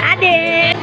Adik.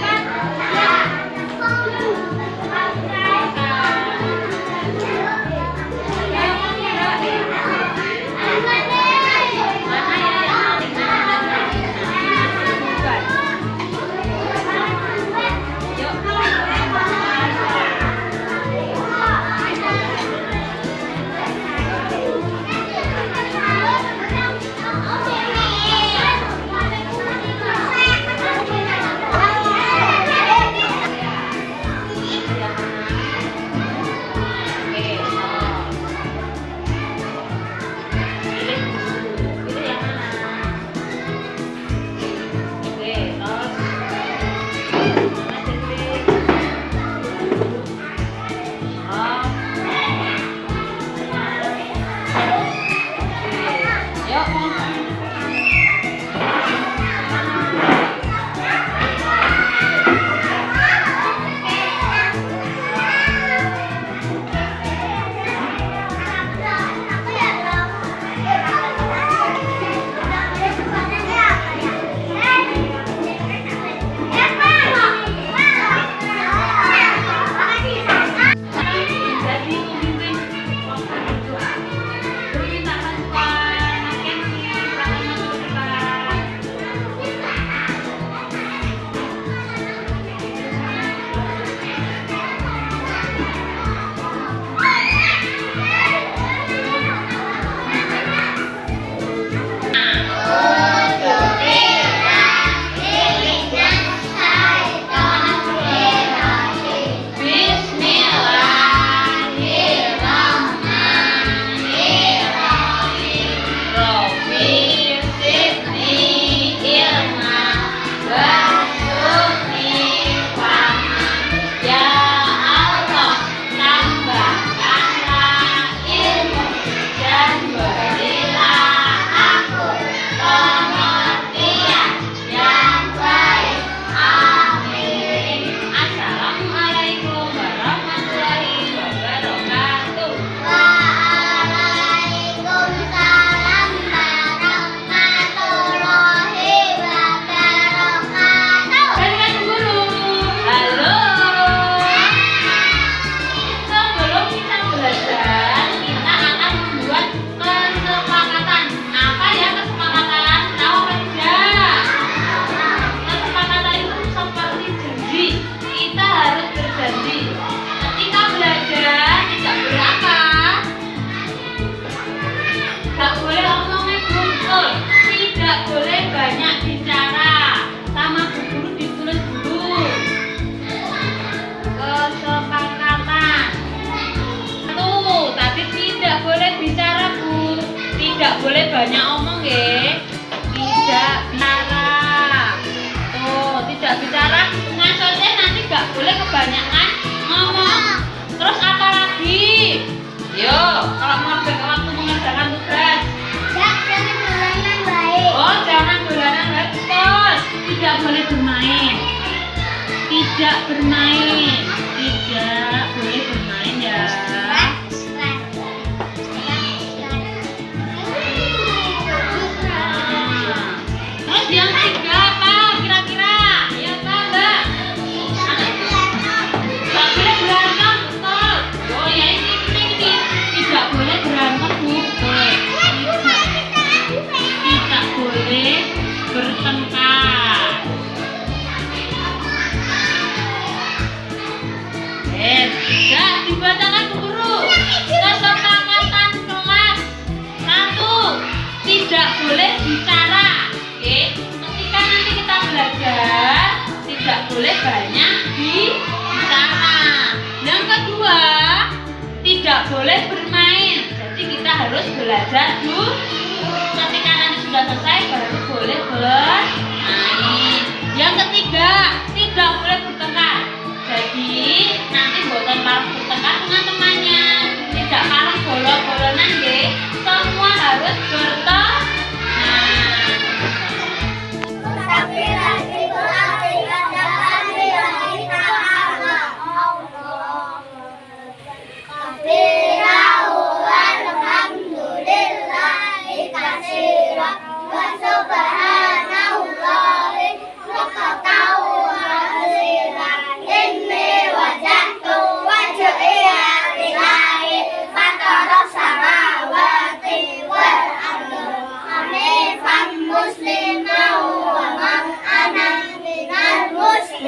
Tidak boleh banyak omong ya. Tidak bicara. Tuh, tidak bicara. Maksudnya nanti gak boleh kebanyakan ngomong. Terus apa lagi? Yo, kalau mau waktu mengerjakan tugas. Jangan dolanan baik. Oh, jangan dolanan baik. Terus tidak boleh bermain. Tidak bermain. Tidak boleh bermain ya. Yang tiga apa kira-kira? Ya Mbak. Gak boleh berantem, betul. Oh ya ini tidak boleh berantem, betul. Tidak boleh bertengkar. Tidak dibacakan Bu Guru. Kesepakatan kelas 1. Tidak boleh bicara. Ketika nanti kita belajar tidak boleh banyak bicara. Yang kedua, tidak boleh bermain. Jadi kita harus belajar dulu. Ketika nanti sudah selesai baru boleh bermain. Yang ketiga, tidak boleh bertengkar. Jadi nanti bukan parang bertengkar dengan temannya. Tidak parang bolong-bolongan deh. Semua harus bertengkar. Alhamdulillah.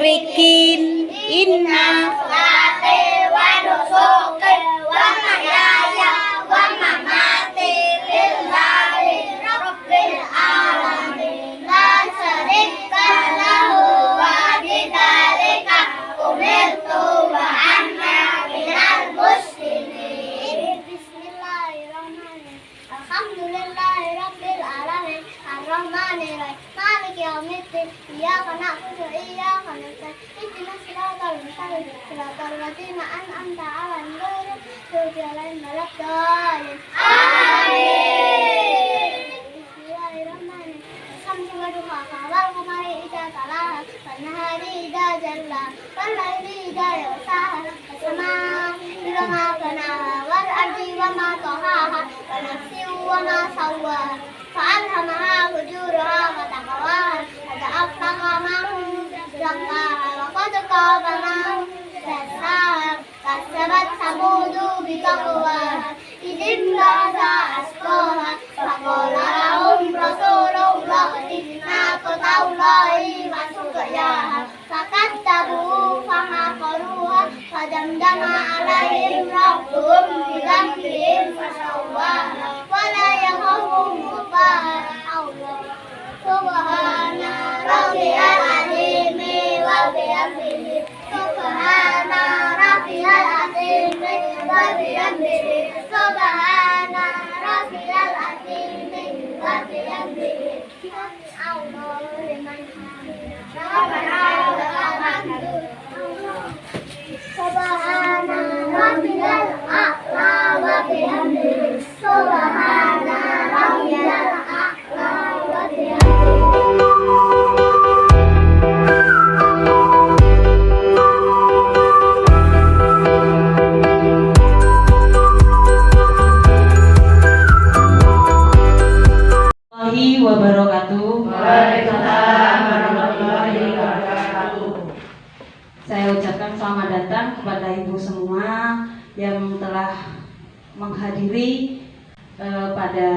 musyrikin. Inna salati wa nusuki wa mahyaya wa mamati lillahi rabbil alamin la syarika lahu wa bidzalika umirtu wa ana minal muslimin. Bismillahirrahmanirrahim. Alhamdulillahi rabbil alamin arrahmanir rahim maliki yaumiddin iyyaka na'budu wa iyyaka nasta'in ihdinas siratal mustaqim siratal ladzina an'amta 'alaihim ghairil maghdubi 'alaihim waladdallin. Amin. Bismillahirrahmanirrahim. Samsu wa duhaha wal qamari idza talaha wan nahari idza jalla wal laili idza yaghshaha was samaa'i bima banaha wal ardi wa ma tahaha wa nafsin wa ma sawwaha fa'alhamaha fujuraha wa taqwaha qad aflaha man zakkaha wa qad khaba man dassaha kasabat samudu bitaqwaha idin ba'da asqaha faqala lahum rasulullahi naqatallahi wa suqyaha fakadzabuhu famaqaruha fadamdama alaihim rabbuhum bidhanbihim fasawwaha wa la yakhafu uqbaha. Subhana rabbiyal azim wa bihamdihi subhana rabbiyal azim wa bihamdihi subhana rabbiyal azim wa bihamdihi Allahu liman hamidah rabbana lakal hamdu subhana rabbiyal a'la wa bihamdihi subhana rabbiyal a'la wa bihamdihi. warahmatullahi wabarakatuh. Waalaikumsalam warahmatullahi wabarakatuh. Saya ucapkan selamat datang kepada ibu semua yang telah menghadiri pada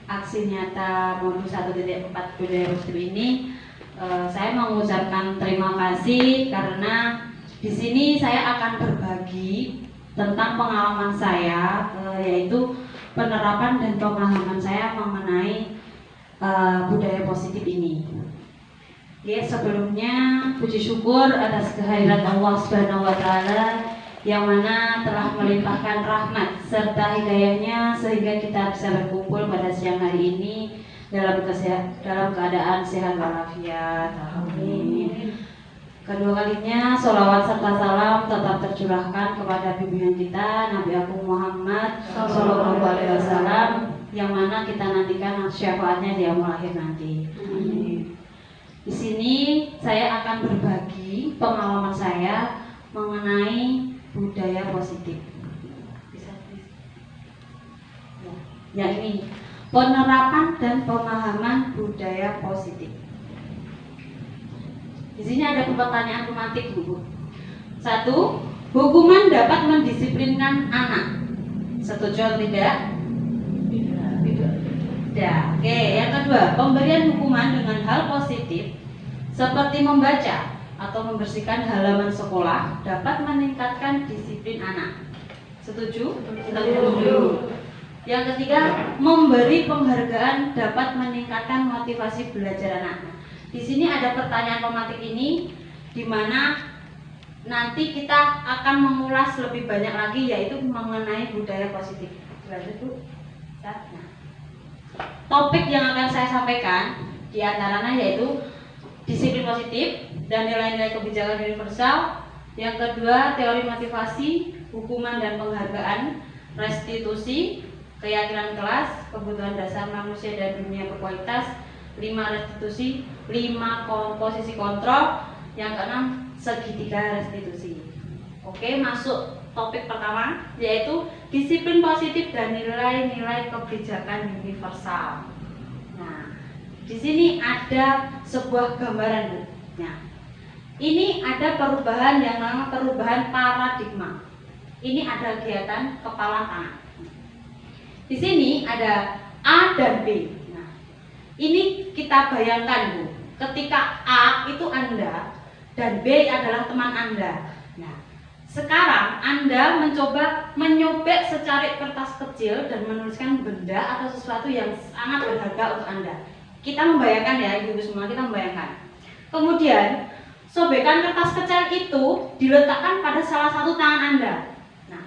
aksi nyata modul 1.4 budaya positif ini. Saya mengucapkan terima kasih karena di sini saya akan berbagi tentang pengalaman saya, yaitu penerapan dan pemahaman saya mengenai budaya positif ini. Ya, sebelumnya puji syukur atas kehadirat Allah Subhanahu wa taala yang mana telah melimpahkan rahmat serta hidayahnya sehingga kita bisa berkumpul pada siang hari ini dalam keadaan sehat walafiat. Amin. Kedua kalinya sholawat serta salam tetap tercurahkan kepada bimbingan kita Nabi Agung Muhammad Sallallahu Alaihi Wasallam yang mana kita nantikan syafaatnya di yaumul akhir nanti. Di sini saya akan berbagi pengalaman saya mengenai budaya positif. Bisa, ya ini penerapan dan pemahaman budaya positif. Di sini ada pertanyaan tematik, Bu. 1. Hukuman dapat mendisiplinkan anak. Setuju atau tidak? Tidak. Oke, yang kedua, pemberian hukuman dengan hal positif seperti membaca atau membersihkan halaman sekolah dapat meningkatkan disiplin anak. Setuju? Setuju. Yang ketiga, memberi penghargaan dapat meningkatkan motivasi belajar anak. Di sini ada pertanyaan pematik ini, di mana nanti kita akan mengulas lebih banyak lagi, yaitu mengenai budaya positif. Nah, topik yang akan saya sampaikan diantaranya yaitu disiplin positif dan nilai-nilai kebijakan universal. Yang kedua, teori motivasi, hukuman dan penghargaan, restitusi, keyakinan kelas, kebutuhan dasar manusia dan dunia berkualitas, 5 restitusi, 5 posisi kontrol, yang keenam segitiga restitusi. Oke, masuk topik pertama yaitu disiplin positif dan nilai-nilai kebijakan universal. Nah, di sini ada sebuah gambaran, Bu. Nah, ini ada perubahan yang namanya perubahan paradigma. Ini ada kegiatan kepala tangan. Di sini ada A dan B. Ini kita bayangkan, Bu, ketika A itu Anda dan B adalah teman Anda. Nah, sekarang Anda mencoba menyobek secari kertas kecil dan menuliskan benda atau sesuatu yang sangat berharga untuk Anda. Kita membayangkan ya, ibu-ibu semua, kita membayangkan. Kemudian, sobekan kertas kecil itu diletakkan pada salah satu tangan Anda. Nah,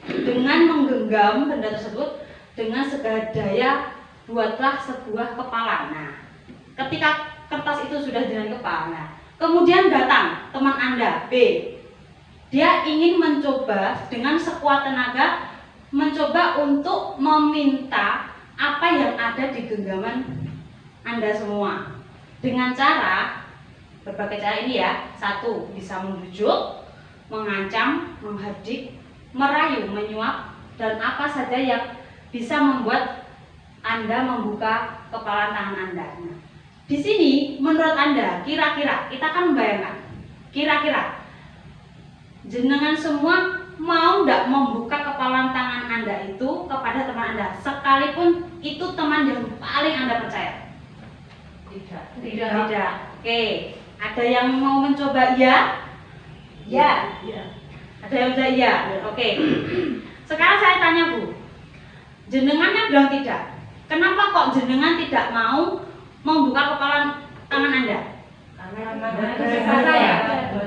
dengan menggenggam benda tersebut dengan segala daya, buatlah sebuah kepalan. Nah, ketika kertas itu sudah dengan kepala, kemudian datang teman Anda, B. Dia ingin mencoba dengan sekuat tenaga, mencoba untuk meminta apa yang ada di genggaman Anda semua. Dengan cara, berbagai cara ini ya. 1. Bisa membujuk, mengancam, menghardik, merayu, menyuap, dan apa saja yang bisa membuat Anda membuka kepala tangan Anda. Nah, di sini menurut Anda, kira-kira kita akan membayangkan, kira-kira jenengan semua mau tidak membuka kepala tangan Anda itu kepada teman Anda, sekalipun itu teman yang paling Anda percaya? Tidak. Oke, ada yang mau mencoba ya? Ya. Ada yang mencoba ya? Oke. Sekarang saya tanya Bu, jenengannya bilang tidak. Kenapa kok jenengan tidak mau membuka kepala tangan Anda?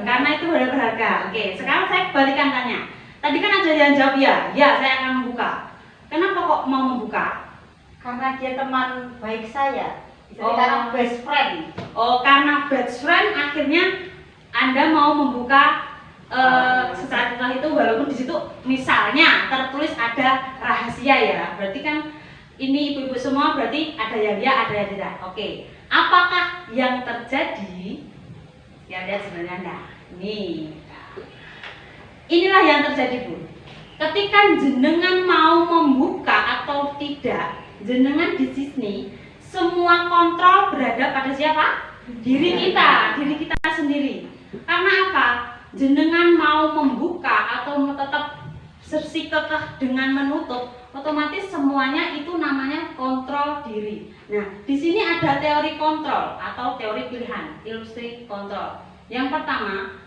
Karena itu berharga. Oke, sekarang saya balikan tanya. Tadi kan ada yang jawab ya, saya akan membuka. Kenapa kok mau membuka? Karena dia teman baik saya. Karena best friend. Oh, karena best friend akhirnya Anda mau membuka secara itu, walaupun di situ misalnya tertulis ada rahasia ya. Berarti kan ini ibu-ibu semua berarti ada yang ya, ada yang tidak. Oke. Apakah yang terjadi? Ya, lihat sebenarnya Anda. Inilah yang terjadi, Bu. Ketika jenengan mau membuka atau tidak, jenengan di sini semua kontrol berada pada siapa? Diri kita sendiri. Karena apa? Jenengan mau membuka atau tetap bersikukuh dengan menutup, otomatis semuanya itu namanya kontrol diri. Nah, di sini ada teori kontrol atau teori pilihan, ilusi kontrol. Yang pertama,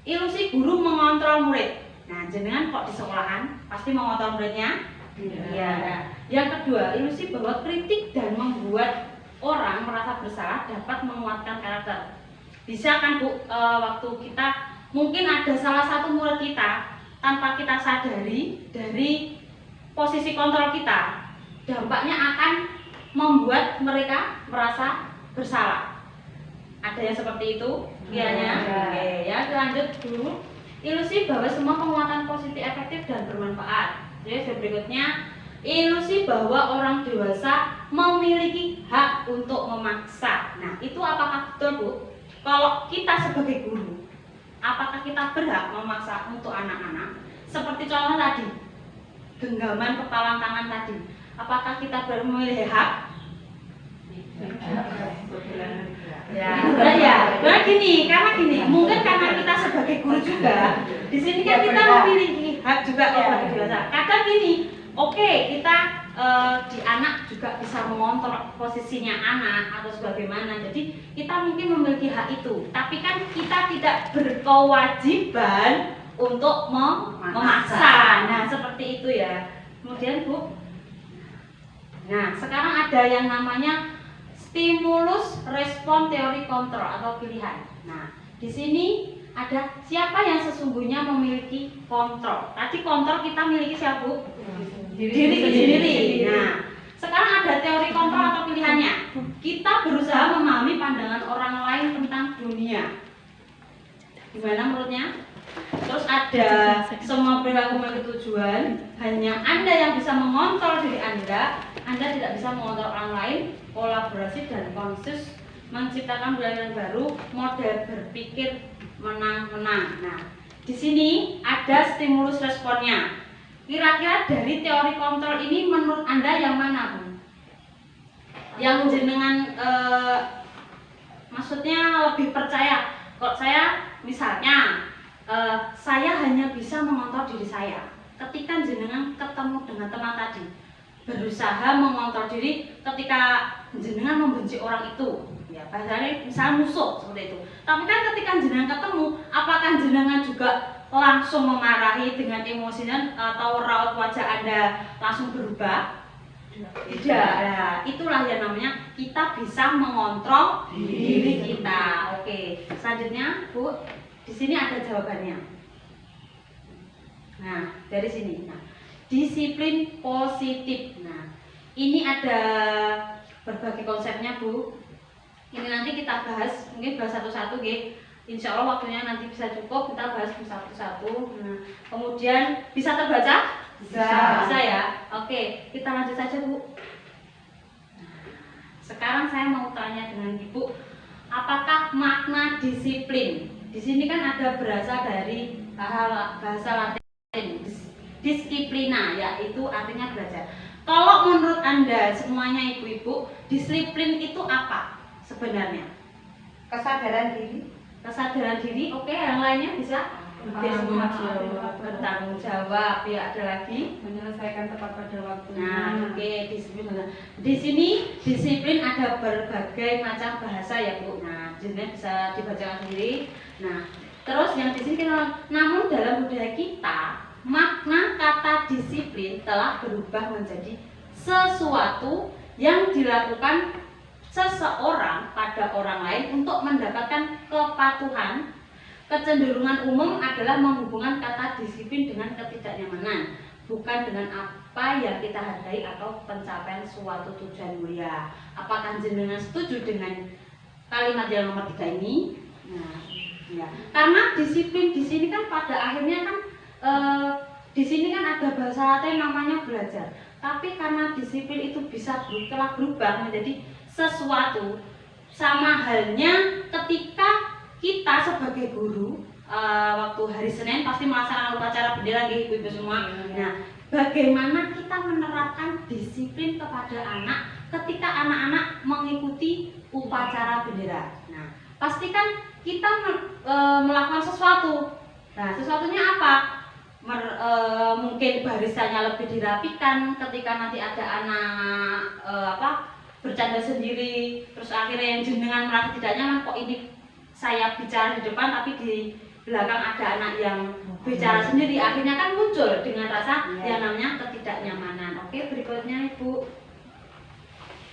ilusi guru mengontrol murid. Nah, jenengan kok di sekolahan pasti mengontrol muridnya? Iya. Yang kedua, ilusi bahwa kritik dan membuat orang merasa bersalah dapat menguatkan karakter. Bisa kan Bu, waktu kita mungkin ada salah satu murid kita tanpa kita sadari dari posisi kontrol kita, dampaknya akan membuat mereka merasa bersalah. Ada yang seperti itu kiranya? Oke, ya lanjut dulu. Ilusi bahwa semua penguatan positif efektif dan bermanfaat. Jadi berikutnya, ilusi bahwa orang dewasa memiliki hak untuk memaksa. Nah, itu apakah betul, Bu? Kalau kita sebagai guru, apakah kita berhak memaksa untuk anak-anak? Seperti contoh tadi, genggaman kepala tangan tadi. Apakah kita memiliki hak? Karena gini, mungkin karena kita sebagai guru juga, di sini kan kita memiliki hak juga sebagai dewasa. Kadang gini, oke, kita di anak juga bisa mengontrol posisinya anak atau sebagaimana. Jadi kita mungkin memiliki hak itu, tapi kan kita tidak berkewajiban untuk memaksa. Nah, seperti itu ya. Kemudian Bu, nah sekarang ada yang namanya stimulus respon teori kontrol atau pilihan. Nah, di sini ada siapa yang sesungguhnya memiliki kontrol. Tadi kontrol kita miliki siapa, Bu? Diri sendiri. Nah, sekarang ada teori kontrol atau pilihannya. Kita berusaha memahami pandangan orang lain tentang dunia. Gimana menurutnya? Terus ada semua perilaku memiliki tujuan. Hanya Anda yang bisa mengontrol diri Anda tidak bisa mengontrol orang lain. Kolaborasi dan konsensus menciptakan budaya baru, model berpikir menang-menang. Nah, di sini ada stimulus responnya. Kira-kira dari teori kontrol ini menurut Anda yang mana, Bu? Yang jenengan maksudnya lebih percaya? Kok saya misalnya saya hanya bisa mengontrol diri saya. Ketika jenengan ketemu dengan teman tadi, berusaha mengontrol diri ketika jenengan membenci orang itu, Ya, bahasanya misal musuh seperti itu. Tapi kan ketika jenengan ketemu, apakah jenengan juga langsung memarahi dengan emosinya atau raut wajah Anda langsung berubah? Tidak. Nah, itulah yang namanya kita bisa mengontrol diri kita. Oke, selanjutnya Bu, di sini ada jawabannya. Nah, dari sini. Nah, disiplin positif. Nah, ini ada berbagai konsepnya Bu. Ini nanti kita bahas, mungkin bahas satu-satu ya. Insya Allah waktunya nanti bisa cukup, kita bahas satu-satu. Nah, kemudian bisa terbaca? Bisa ya. Oke, kita lanjut saja Bu. Sekarang saya mau tanya dengan Ibu, apakah makna disiplin? Di sini kan ada berasal dari bahasa Latin, disiplina, yaitu artinya belajar. Kalau menurut Anda semuanya ibu-ibu, disiplin itu apa sebenarnya? Kesadaran diri. Kesadaran diri, oke, yang lainnya bisa? Bertanggung jawab, ya ada lagi? Menyelesaikan tepat pada waktunya. Nah, oke, disiplin. Di sini disiplin ada berbagai macam bahasa ya Bu. Nah, jenisnya bisa dibacakan sendiri. Nah, terus yang di sini kita, namun dalam budaya kita, makna kata disiplin telah berubah menjadi sesuatu yang dilakukan seseorang pada orang lain untuk mendapatkan kepatuhan. Kecenderungan umum adalah menghubungkan kata disiplin dengan ketidaknyamanan, bukan dengan apa yang kita hargai atau pencapaian suatu tujuan mulia. Apakah jenengan setuju dengan kalimat yang nomor 3 ini? Nah, ya. Karena disiplin di sini kan pada akhirnya kan di sini kan ada bahasa Latin namanya belajar. Tapi karena disiplin itu bisa telah berubah menjadi sesuatu, sama halnya ketika kita sebagai guru waktu hari Senin pasti melaksanakan upacara bendera gitu ibu semua. Nah, bagaimana kita menerapkan disiplin kepada anak ketika anak-anak mengikuti upacara bendera? Nah, pastikan kita melakukan sesuatu. Nah, sesuatunya apa? Mungkin barisannya lebih dirapikan ketika nanti ada anak bercanda sendiri, terus akhirnya yang jenengan merasa tidak nyaman, kok ini saya bicara di depan tapi di belakang ada anak yang bicara sendiri, akhirnya kan muncul dengan rasa yang namanya ketidaknyamanan. Oke, berikutnya Ibu.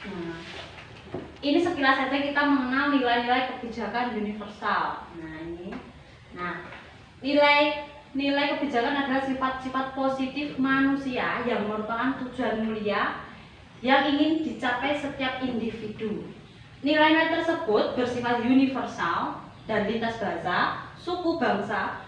Nah, ini sekilas saja kita mengenal nilai-nilai kebijakan universal. Nah, ini. Nah, nilai kebijakan adalah sifat-sifat positif manusia yang merupakan tujuan mulia yang ingin dicapai setiap individu. Nilai-nilai tersebut bersifat universal dan lintas bahasa, suku, bangsa,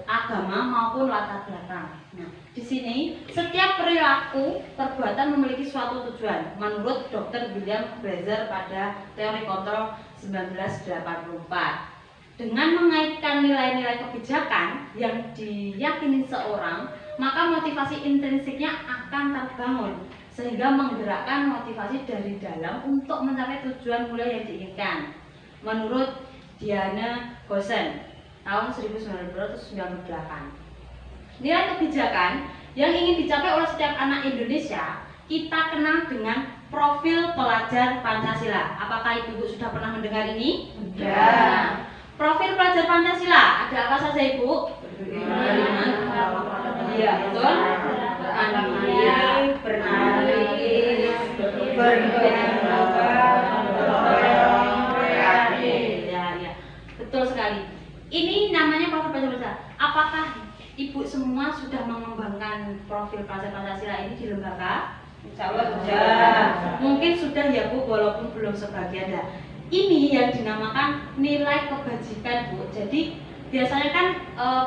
agama maupun latar belakang. Nah, di sini setiap perilaku perbuatan memiliki suatu tujuan menurut Dr. William Blazer pada teori kontrol 1984. Dengan mengaitkan nilai-nilai kebijakan yang diyakini seorang, maka motivasi intrinsiknya akan terbangun sehingga menggerakkan motivasi dari dalam untuk mencapai tujuan mulia yang diinginkan. Menurut Diana Gosen tahun 1998. Nilai kebijakan yang ingin dicapai oleh setiap anak Indonesia kita kenal dengan profil pelajar Pancasila. Apakah Ibu sudah pernah mendengar ini? Sudah. Profil pelajar Pancasila ada apa saja Ibu? Iya, betul. Berani, bernalis, ya, betul sekali. Ini namanya profil pelajar Pancasila. Apakah Ibu semua sudah mengembangkan profil pelajar Pancasila ini di lembaga? Insya Allah sudah. Mungkin sudah ya Bu, walaupun belum sebagian ya. Ini yang dinamakan nilai kebajikan Bu. Jadi biasanya kan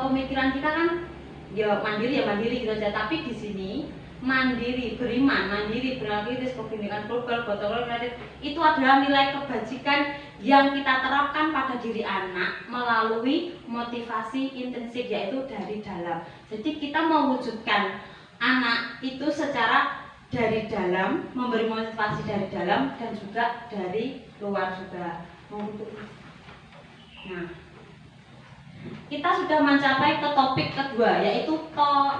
pemikiran kita kan ya mandiri gitu aja. Tapi di sini mandiri, beriman, mandiri, berlaku kritis, kebinekaan global, gotong royong, itu adalah nilai kebajikan yang kita terapkan pada diri anak melalui motivasi intrinsik yaitu dari dalam. Jadi kita mewujudkan anak itu secara dari dalam, memberi motivasi dari dalam dan juga dari luar juga. Nah, kita sudah mencapai ke topik kedua yaitu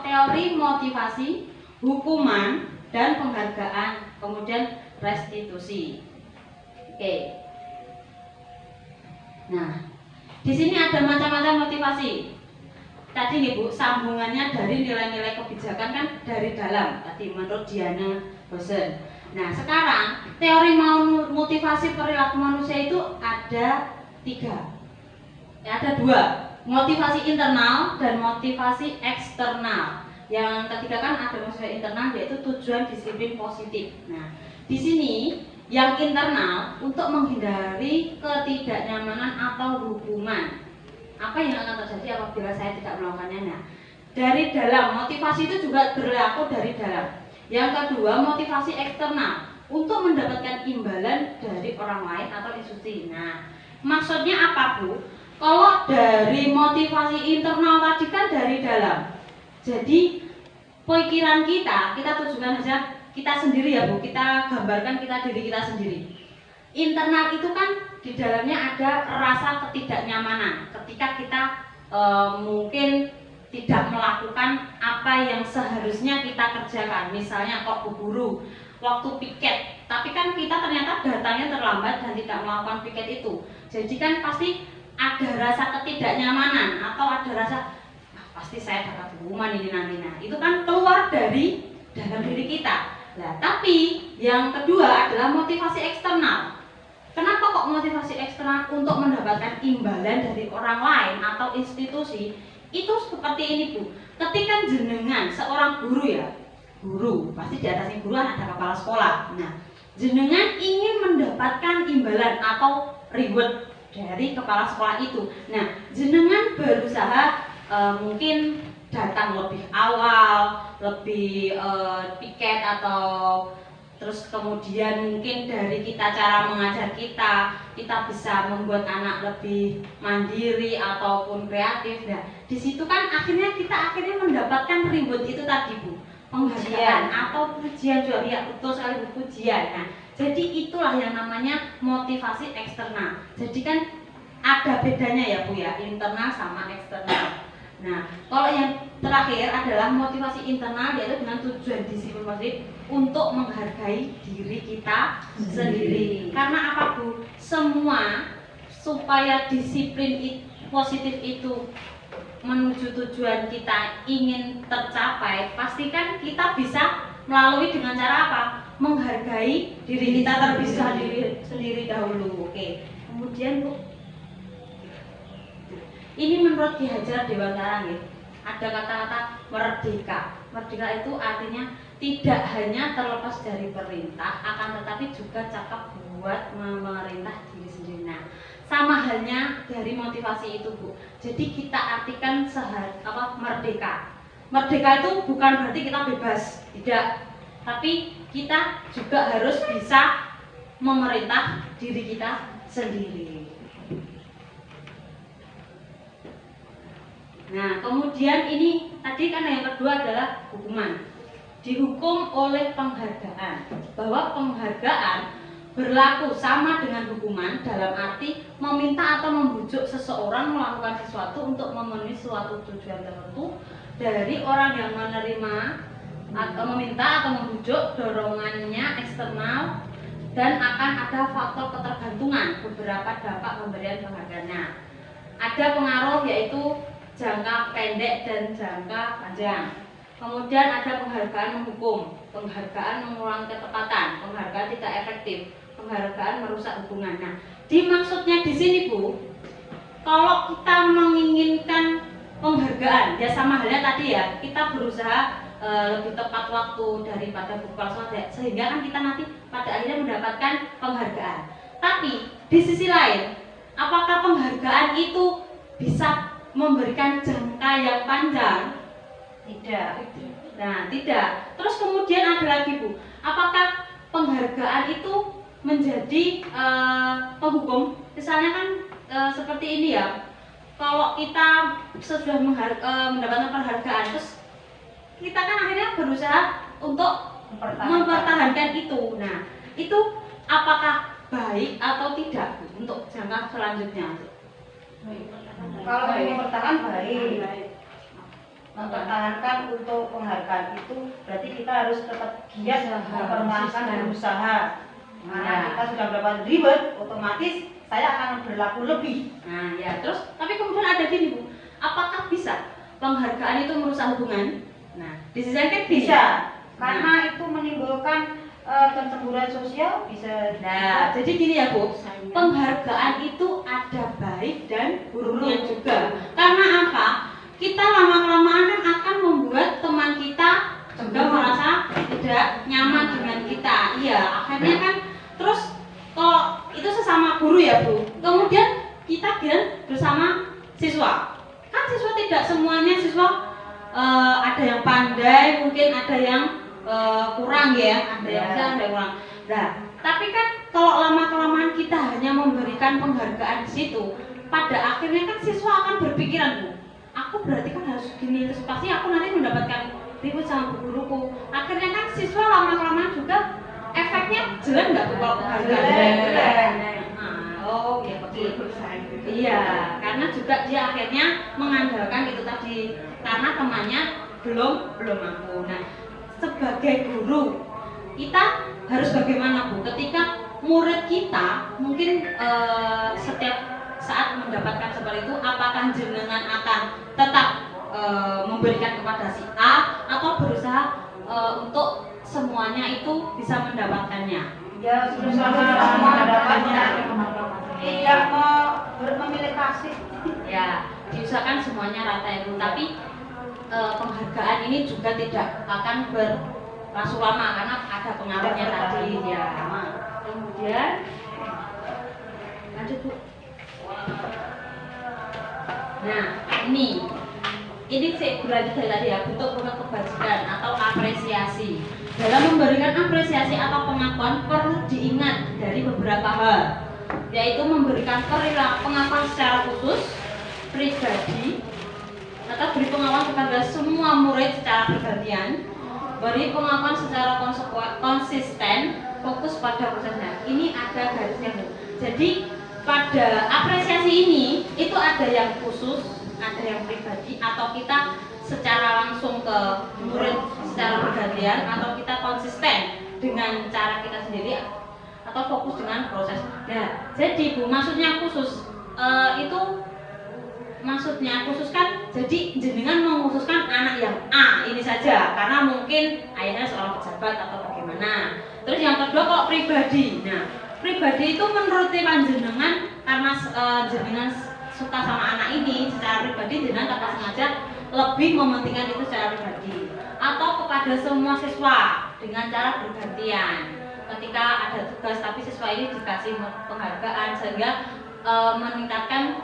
teori motivasi, hukuman dan penghargaan, kemudian restitusi. Oke. Nah, di sini ada macam-macam motivasi. Tadi nih Bu, sambungannya dari nilai-nilai kebijakan kan dari dalam. Tadi menurut Diana Bosen. Nah, sekarang teori motivasi perilaku manusia itu ada 3. Ada 2, motivasi internal dan motivasi eksternal. Yang ketiga kan ada motivasi internal, yaitu tujuan disiplin positif. Nah, di sini yang internal untuk menghindari ketidaknyamanan atau hukuman. Apa yang akan terjadi apabila saya tidak melakukannya? Nah, dari dalam, motivasi itu juga berlaku dari dalam. Yang kedua, motivasi eksternal untuk mendapatkan imbalan dari orang lain atau institusi. Nah, maksudnya apa Bu? Kalau dari motivasi internal tadi kan dari dalam. Jadi pikiran kita tujukan saja kita sendiri ya Bu, kita gambarkan diri kita sendiri. Internal itu kan di dalamnya ada rasa ketidaknyamanan ketika kita mungkin tidak melakukan apa yang seharusnya kita kerjakan. Misalnya kok berburu waktu piket, tapi kan kita ternyata datangnya terlambat dan tidak melakukan piket itu. Jadi kan pasti ada rasa ketidaknyamanan atau ada rasa pasti saya dapat hukuman ini nanti. Nah, itu kan keluar dari dalam diri kita. Nah, tapi yang kedua adalah motivasi eksternal. Kenapa kok motivasi eksternal? Untuk mendapatkan imbalan dari orang lain atau institusi. Itu seperti ini Bu. Ketika jenengan seorang guru ya, guru pasti di atasnya guru kan ada kepala sekolah. Nah, jenengan ingin mendapatkan imbalan atau reward dari kepala sekolah itu. Nah, jenengan berusaha mungkin datang lebih awal, lebih piket atau terus kemudian mungkin dari kita cara mengajar kita bisa membuat anak lebih mandiri ataupun kreatif. Nah, di situ kan akhirnya kita mendapatkan reward itu tadi Bu, penghargaan atau pujian juga. Ya betul sekali Bu, pujian. Nah, jadi itulah yang namanya motivasi eksternal. Jadi kan ada bedanya ya Bu ya, internal sama eksternal. Nah, kalau yang terakhir adalah motivasi internal, yaitu dengan tujuan disiplin positif untuk menghargai diri kita sendiri. Karena apa Bu? Semua supaya disiplin positif itu menuju tujuan kita ingin tercapai, pastikan kita bisa melalui dengan cara apa? Menghargai diri kita terlebih sendiri dahulu. Oke. Kemudian Bu, ini menurut Ki Hajar Dewantara nih, ada kata-kata merdeka. Merdeka itu artinya tidak hanya terlepas dari perintah, akan tetapi juga cakap buat memerintah diri sendiri. Nah, sama halnya dari motivasi itu Bu. Jadi kita artikan merdeka. Merdeka itu bukan berarti kita bebas, tidak. Tapi kita juga harus bisa memerintah diri kita sendiri. Nah, kemudian ini tadi kan yang kedua adalah hukuman. Dihukum oleh penghargaan. Bahwa penghargaan berlaku sama dengan hukuman dalam arti meminta atau membujuk seseorang melakukan sesuatu untuk memenuhi suatu tujuan tertentu dari orang yang menerima atau meminta atau membujuk dorongannya eksternal, dan akan ada faktor ketergantungan beberapa dampak pemberian penghargaannya. Ada pengaruh yaitu jangka pendek dan jangka panjang. Kemudian ada penghargaan menghukum, penghargaan mengurangi ketepatan, penghargaan tidak efektif, penghargaan merusak hubungan. Nah, dimaksudnya di sini Bu, kalau kita menginginkan penghargaan, ya sama halnya tadi ya, kita berusaha lebih tepat waktu daripada buku sehingga kan kita nanti pada akhirnya mendapatkan penghargaan. Tapi di sisi lain, apakah penghargaan itu bisa memberikan jangka yang panjang? Tidak. Nah, tidak. Terus kemudian ada lagi Bu, apakah penghargaan itu menjadi penghukum? Misalnya kan seperti ini ya, kalau kita sudah mendapatkan penghargaan, terus kita kan akhirnya berusaha untuk mempertahankan itu. Nah, itu apakah baik atau tidak Bu, untuk jangka selanjutnya? Kalau ingin bertahan baik. Mempertahankan untuk penghargaan itu berarti kita harus tetap giat mempertahankan dan berusaha. Karena kita sudah mendapatkan reward, otomatis saya akan berlaku lebih. Nah, ya, terus tapi kemudian ada gini, Bu. Apakah bisa penghargaan itu merusak hubungan? Nah, di sisi lain kan Bisa, karena itu menimbulkan kecemburuan sosial bisa. Nah, jadi gini ya, Bu. Penghargaan itu ada baik dan buruknya juga. Karena apa? Kita lama-kelamaan kan akan membuat teman kita juga merasa tidak nyaman dengan kita. Iya, akhirnya kan terus kalau itu sesama guru ya, Bu. Kemudian kita bersama siswa. Kan siswa tidak semuanya siswa ada yang pandai, mungkin ada yang kurang ya, ada yang bisa, ada yang kurang. Nah, tapi kan kalau lama-kelamaan kita hanya memberikan penghargaan di situ, pada akhirnya kan siswa akan berpikiran, Bu, aku berarti kan harus gini, terus pasti aku nanti mendapatkan ribut sama guruku. Akhirnya kan siswa lama-kelamaan juga efeknya jelek nggak tuh kalau penghargaan? Oh ya begitu. Iya, karena juga dia akhirnya mengandalkan itu tadi karena temannya belum mampu. Nah, sebagai guru kita harus bagaimana, Bu? Ketika murid kita mungkin setiap saat mendapatkan seperti itu, apakah jenengan akan tetap memberikan kepada si A atau berusaha untuk semuanya itu bisa mendapatkannya? Ya, berusaha mendapatkannya. Tidak mau memilih kasih. Ya, diusahakan semuanya rata itu. Tapi penghargaan ini juga tidak akan berlangsung lama karena ada pengaruhnya tadi ya. Kemudian lanjut, Bu. Nah, ini saya berlanjut dari tadi ya, bentuk kebajikan atau apresiasi. Dalam memberikan apresiasi atau pengakuan perlu diingat dari beberapa hal, yaitu memberikan pengakuan secara khusus, pribadi, atau beri pengakuan kepada semua murid secara bergantian, beri pengakuan secara konsisten, fokus pada prosesnya. Ini ada garisnya, Bu. Jadi pada apresiasi ini itu ada yang khusus, ada yang pribadi, atau kita secara langsung ke murid secara bergantian, atau kita konsisten dengan cara kita sendiri, atau fokus dengan proses. Nah, jadi Bu, maksudnya khusus itu maksudnya khusus kan, jadi jenengan mengkhususkan anak yang A ini saja karena mungkin ayahnya seorang pejabat atau bagaimana. Terus yang kedua kalau pribadi, nah pribadi itu menurut panjenengan karena jenengan suka sama anak ini secara pribadi, jenengan tanpa sengaja lebih mementingkan itu secara pribadi, atau kepada semua siswa dengan cara bergantian. Ketika ada tugas tapi siswa ini dikasih penghargaan sehingga meningkatkan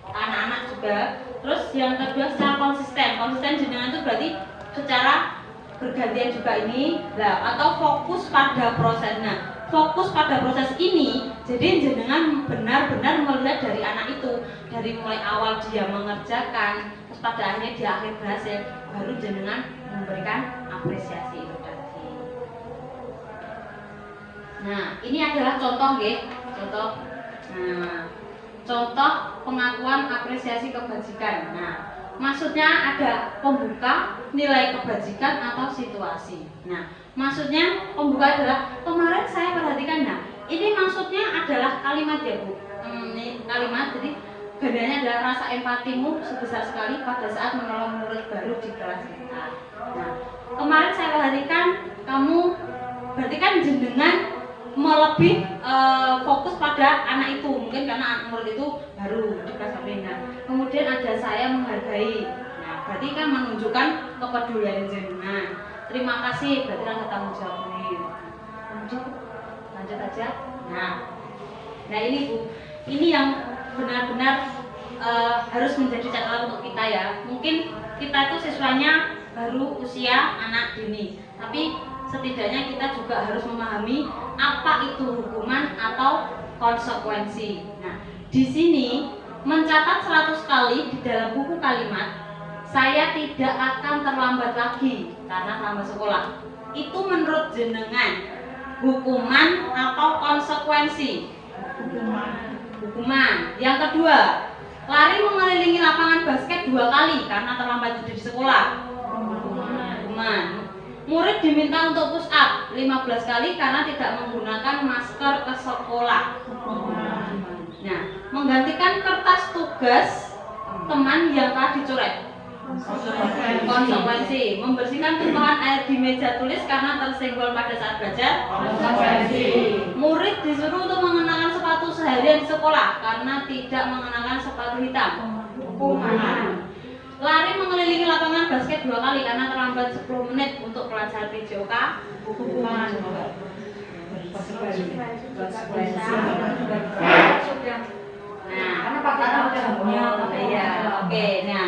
anak-anak juga. Terus yang kedua secara konsisten jenengan itu berarti secara bergantian juga ini lah, atau fokus pada prosesnya. Fokus pada proses ini, jadi jenengan benar-benar melihat dari anak itu, dari mulai awal dia mengerjakan, terus pada akhirnya di akhir berhasil, baru jenengan memberikan apresiasi itu tadi. Nah, ini adalah contoh, nggih. Contoh pengakuan apresiasi kebajikan. Nah, maksudnya ada pembuka, nilai kebajikan atau situasi. Nah, maksudnya pembuka adalah kemarin saya perhatikan. Nah, ini maksudnya adalah kalimat ya, Bu. Ini kalimat, jadi gandanya adalah rasa empatimu sebesar sekali pada saat menolong murid baru di kelas kita. Nah, kemarin saya perhatikan kamu berarti kan jenengan lebih fokus pada anak itu, mungkin karena anak murid itu baru di kelas nah, kemudian ada saya menghargai. Nah, berarti kan menunjukkan kepedulian jenengan. Terima kasih, berarti kan tanggung jawab ini. Kemudian lanjut aja. Nah ini, Bu, ini yang benar-benar harus menjadi catatan untuk kita ya. Mungkin kita itu siswanya baru usia anak dini, tapi setidaknya kita juga harus memahami apa itu hukuman atau konsekuensi. Nah, di sini mencatat 100 kali di dalam buku kalimat, saya tidak akan terlambat lagi karena terlambat sekolah. Itu menurut jenengan hukuman atau konsekuensi? Hukuman. Yang kedua, lari mengelilingi lapangan basket 2 kali karena terlambat di sekolah. Hukuman. Murid diminta untuk push up 15 kali karena tidak menggunakan masker ke sekolah. menggantikan kertas tugas teman yang telah dicoret. Konsekuensi membersihkan tumpahan air di meja tulis karena tersenggol pada saat belajar. Konsekuensi. Murid disuruh untuk mengenakan sepatu seharian di sekolah karena tidak mengenakan sepatu hitam. Hukuman. Lari mengelilingi lapangan basket 2 kali karena terlambat 10 menit untuk pelajaran PJOK. Hukuman. Nah, Karena pakai jamnya. iya, oke. Nah,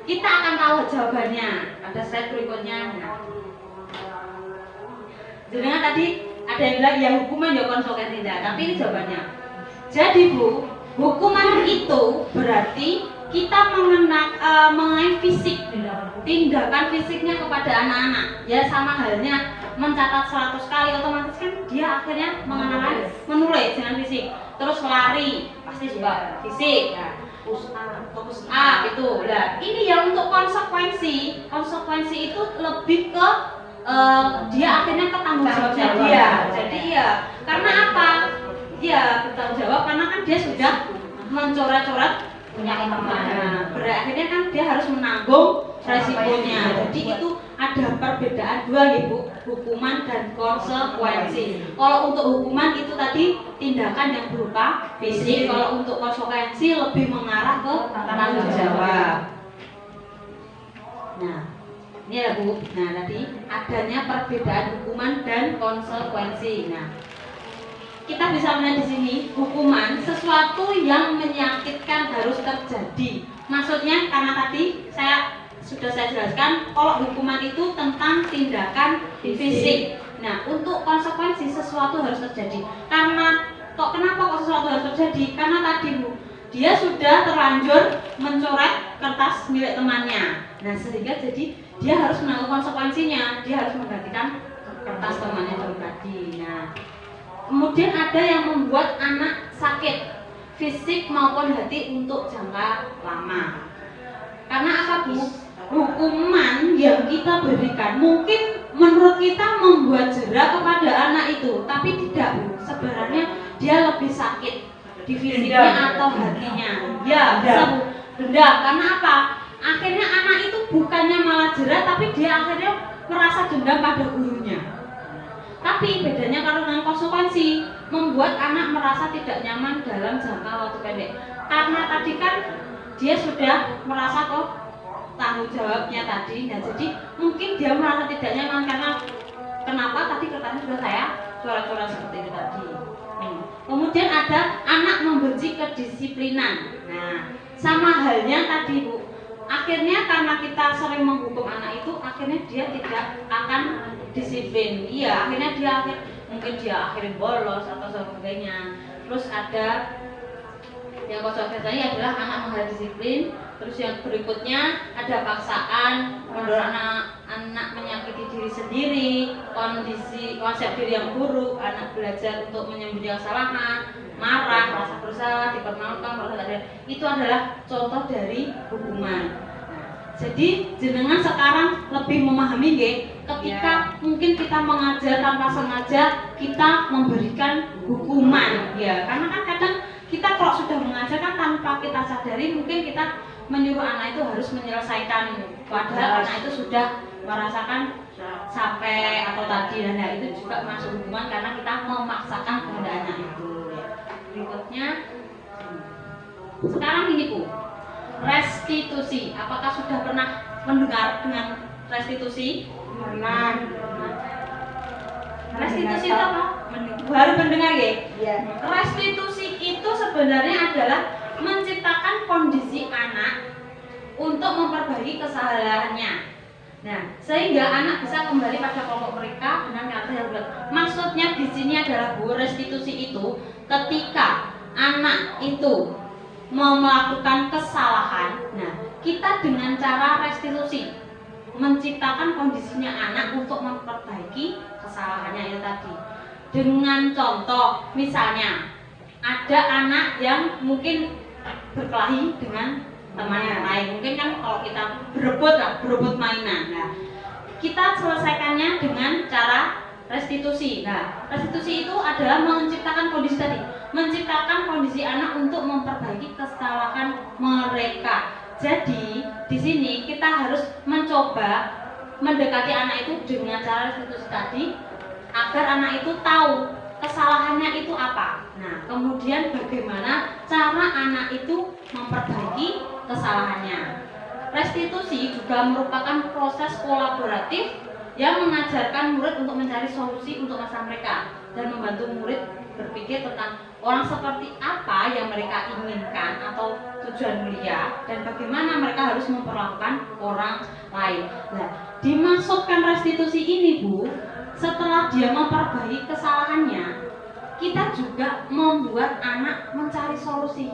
kita akan tahu jawabannya. Ada slide berikutnya. Nah. Jenengan tadi ada yang bilang ya hukuman ya konsekuensi, tapi ini jawabannya. Jadi Bu, hukuman itu berarti kita mengenai fisik, tindakan fisiknya kepada anak-anak. Ya sama halnya mencatat 100 kali, otomatis kan dia akhirnya mengenalkan menulis dengan fisik. Terus lari pasti juga fisik. Nah, push up itu. Nah, ini yang untuk konsekuensi. Konsekuensi itu lebih ke dia akhirnya ketanggung jawabnya dia. Jadi ya, karena apa? Dia bertanggung jawab karena kan dia sudah mencoret-coret punya teman. Berakhirnya kan dia harus menanggung resikonya. Jadi itu ada perbedaan dua ya Bu, hukuman dan konsekuensi. Kalau untuk hukuman itu tadi tindakan yang berupa fisik, kalau untuk konsekuensi lebih mengarah ke tanggung jawab. Nah, ini ya Bu. Nah, tadi adanya perbedaan hukuman dan konsekuensi. Nah, kita bisa melihat di sini hukuman sesuatu yang menyakitkan harus terjadi. Maksudnya karena tadi sudah saya jelaskan kalau hukuman itu tentang tindakan fisik. Nah, untuk konsekuensi sesuatu harus terjadi. Kenapa kok sesuatu harus terjadi? Karena tadi Bu, dia sudah terlanjur mencoret kertas milik temannya. Nah, sehingga jadi dia harus menanggung konsekuensinya. Dia harus menggantikan kertas temannya pribadi. Nah, kemudian ada yang membuat anak sakit fisik maupun hati untuk jangka lama. Karena apa Bu? Hukuman yang kita berikan mungkin menurut kita membuat jera kepada anak itu, tapi tidak Bu. Sebenarnya dia lebih sakit di fisiknya atau hatinya. Ya, bisa Bu. Dendam. Karena apa? Akhirnya anak itu bukannya malah jera, tapi dia akhirnya merasa dendam pada gurunya. Tapi bedanya kalau dengan konsekuensi membuat anak merasa tidak nyaman dalam jangka waktu pendek. Karena tadi kan dia sudah merasa kok tanggung jawabnya tadi. Nah, jadi mungkin dia merasa tidak nyaman karena kenapa tadi kertasnya sudah saya coret-coret seperti itu tadi. Kemudian ada anak membenci kedisiplinan. Nah, sama halnya tadi Bu. Akhirnya karena kita sering menghukum anak itu, akhirnya dia tidak akan disiplin. Iya, akhirnya mungkin dia akhirnya bolos atau sebagainya. Terus ada yang konsekuensinya adalah anak menghadapi disiplin. Terus yang berikutnya ada paksaan, mendorong anak menyakiti diri sendiri, konsep diri yang buruk, anak belajar untuk menyembunyikan kesalahan, marah, merasa bersalah, dipermalukan, merasa tidak. Itu adalah contoh dari hukuman. Jadi jenengan sekarang lebih memahami ketika mungkin kita mengajar tanpa sengaja kita memberikan hukuman ya, karena kan kadang kita kalau sudah mengajar kan tanpa kita sadari mungkin kita menyuruh anak itu harus menyelesaikan, padahal anak itu sudah merasakan capek atau tadi, dan itu juga masuk hukuman karena kita memaksakan kepada anak itu. Berikutnya sekarang ini Bu, restitusi. Apakah sudah pernah mendengar dengan restitusi? Pernah. Restitusi itu apa? Baru mendengar ya? Iya. Restitusi itu sebenarnya adalah menciptakan kondisi anak untuk memperbaiki kesalahannya. Nah, sehingga anak bisa kembali pada kelompok mereka dengan karakter yang benar. Maksudnya di sini adalah Bu, restitusi itu ketika anak itu mau melakukan kesalahan, nah kita dengan cara restitusi menciptakan kondisinya anak untuk memperbaiki kesalahannya itu tadi. Dengan contoh, misalnya ada anak yang mungkin berkelahi dengan teman yang lain. Mungkin kan kalau kita berebut mainan. Nah, kita selesaikannya dengan cara restitusi. Nah, restitusi itu adalah menciptakan kondisi tadi, menciptakan kondisi anak untuk memperbaiki kesalahan mereka. Jadi di sini kita harus mencoba mendekati anak itu dengan cara restitusi tadi agar anak itu tahu kesalahannya itu apa. Nah, kemudian bagaimana cara anak itu memperbaiki kesalahannya. Restitusi juga merupakan proses kolaboratif yang mengajarkan murid untuk mencari solusi untuk masalah mereka dan membantu murid berpikir tentang orang seperti apa yang mereka inginkan atau tujuan mulia dan bagaimana mereka harus memperlakukan orang lain. Nah, dimaksudkan restitusi ini, Bu, setelah dia memperbaiki kesalahannya, kita juga membuat anak mencari solusi.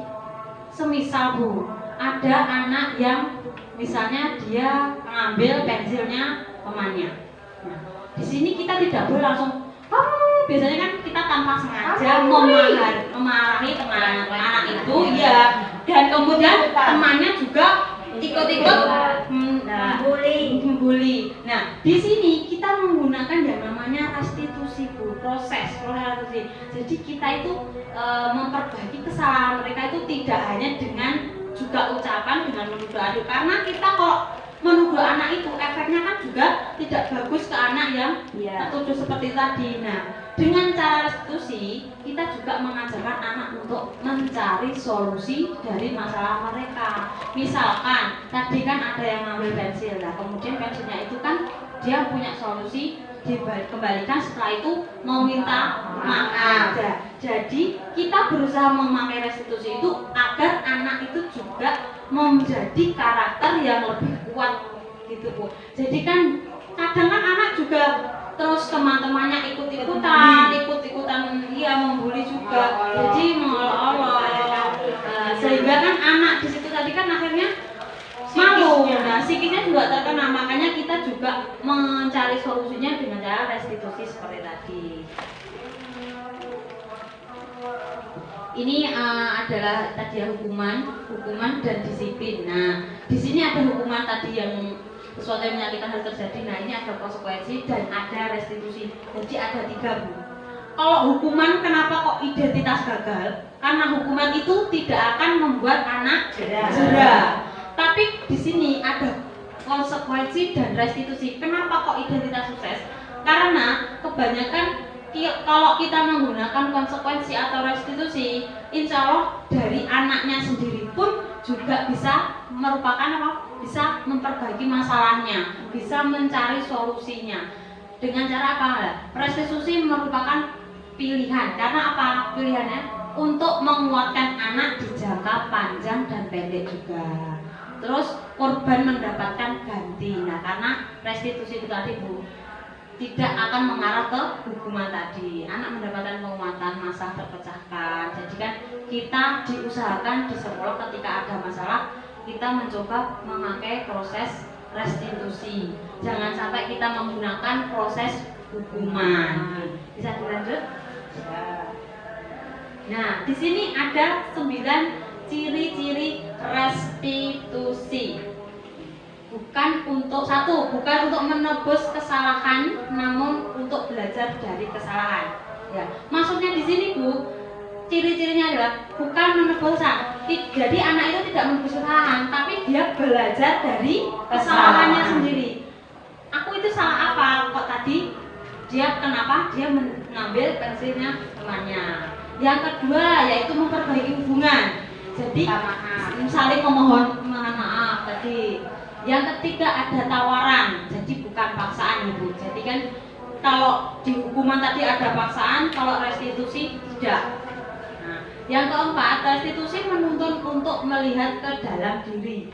Semisal, Bu, ada anak yang misalnya dia mengambil pensilnya temannya. Nah, di sini kita tidak boleh langsung, biasanya kan kita tanpa sengaja memarahi teman anak itu, ya, dan kemudian temannya juga ikut-ikut membuli. Nah, di sini kita menggunakan yang namanya restitusi, Bu, proses restitusi. Jadi kita itu memperbaiki kesalahan mereka itu tidak hanya dengan juga ucapan dengan menuduh adil, karena kita kalau menuduh anak itu efeknya kan juga tidak bagus ke anak yang tertuduh seperti tadi. Nah, dengan cara restitusi kita juga mengajarkan anak untuk mencari solusi dari masalah mereka. Misalkan tadi kan ada yang ngambil pensil, nah kemudian pensilnya itu kan dia punya solusi, dikembalikan, setelah itu mau minta maaf. Jadi kita berusaha memakai restitusi itu agar anak itu juga menjadi karakter yang lebih kuat gitu, Bu. Jadi kan kadang kan anak juga terus teman-temannya ikut-ikutan dia membuli juga, jadi mengolok-olok, sehingga kan anak di situ tadi kan akhirnya malu. Nah, psikisnya juga terkena, makanya kita juga mencari solusinya dengan cara restitusi seperti tadi. Ini adalah tadi ya hukuman dan disiplin. Nah, di sini ada hukuman tadi yang sesuatu yang menyakitkan harus terjadi. Nah, ini ada konsekuensi dan ada restitusi. Jadi ada 3, Bu. Kalau hukuman, kenapa kok identitas gagal? Karena hukuman itu tidak akan membuat anak jera. Tapi di sini ada konsekuensi dan restitusi. Kenapa kok identitas sukses? Karena kebanyakan kalau kita menggunakan konsekuensi atau restitusi, insya Allah dari anaknya sendiri pun juga bisa merupakan apa? Bisa memperbaiki masalahnya, bisa mencari solusinya. Dengan cara apa? Restitusi merupakan pilihan. Karena apa? Pilihannya untuk menguatkan anak di jangka panjang dan pendek juga. Terus korban mendapatkan ganti. Nah, karena restitusi itu tadi, Bu, tidak akan mengarah ke hukuman tadi. Anak mendapatkan penguatan, masalah terpecahkan. Jadi kan kita diusahakan di sekolah ketika ada masalah kita mencoba memakai proses restitusi. Jangan sampai kita menggunakan proses hukuman. Bisa dilanjut? Nah, di sini ada 9 ciri-ciri restitusi. Bukan untuk menebus kesalahan, namun untuk belajar dari kesalahan. Ya, maksudnya di sini, Bu, ciri-cirinya adalah bukan menebus kesalahan. Jadi anak itu tidak menebus kesalahan, tapi dia belajar dari kesalahannya sendiri. Aku itu salah apa? Kok tadi kenapa dia mengambil pensilnya temannya? Yang kedua yaitu memperbaiki hubungan. Jadi saling memohon maaf tadi. Yang ketiga ada tawaran, jadi bukan paksaan, Ibu. Jadi kan kalau di hukuman tadi ada paksaan, kalau restitusi tidak. Nah, yang keempat, restitusi menuntun untuk melihat ke dalam diri.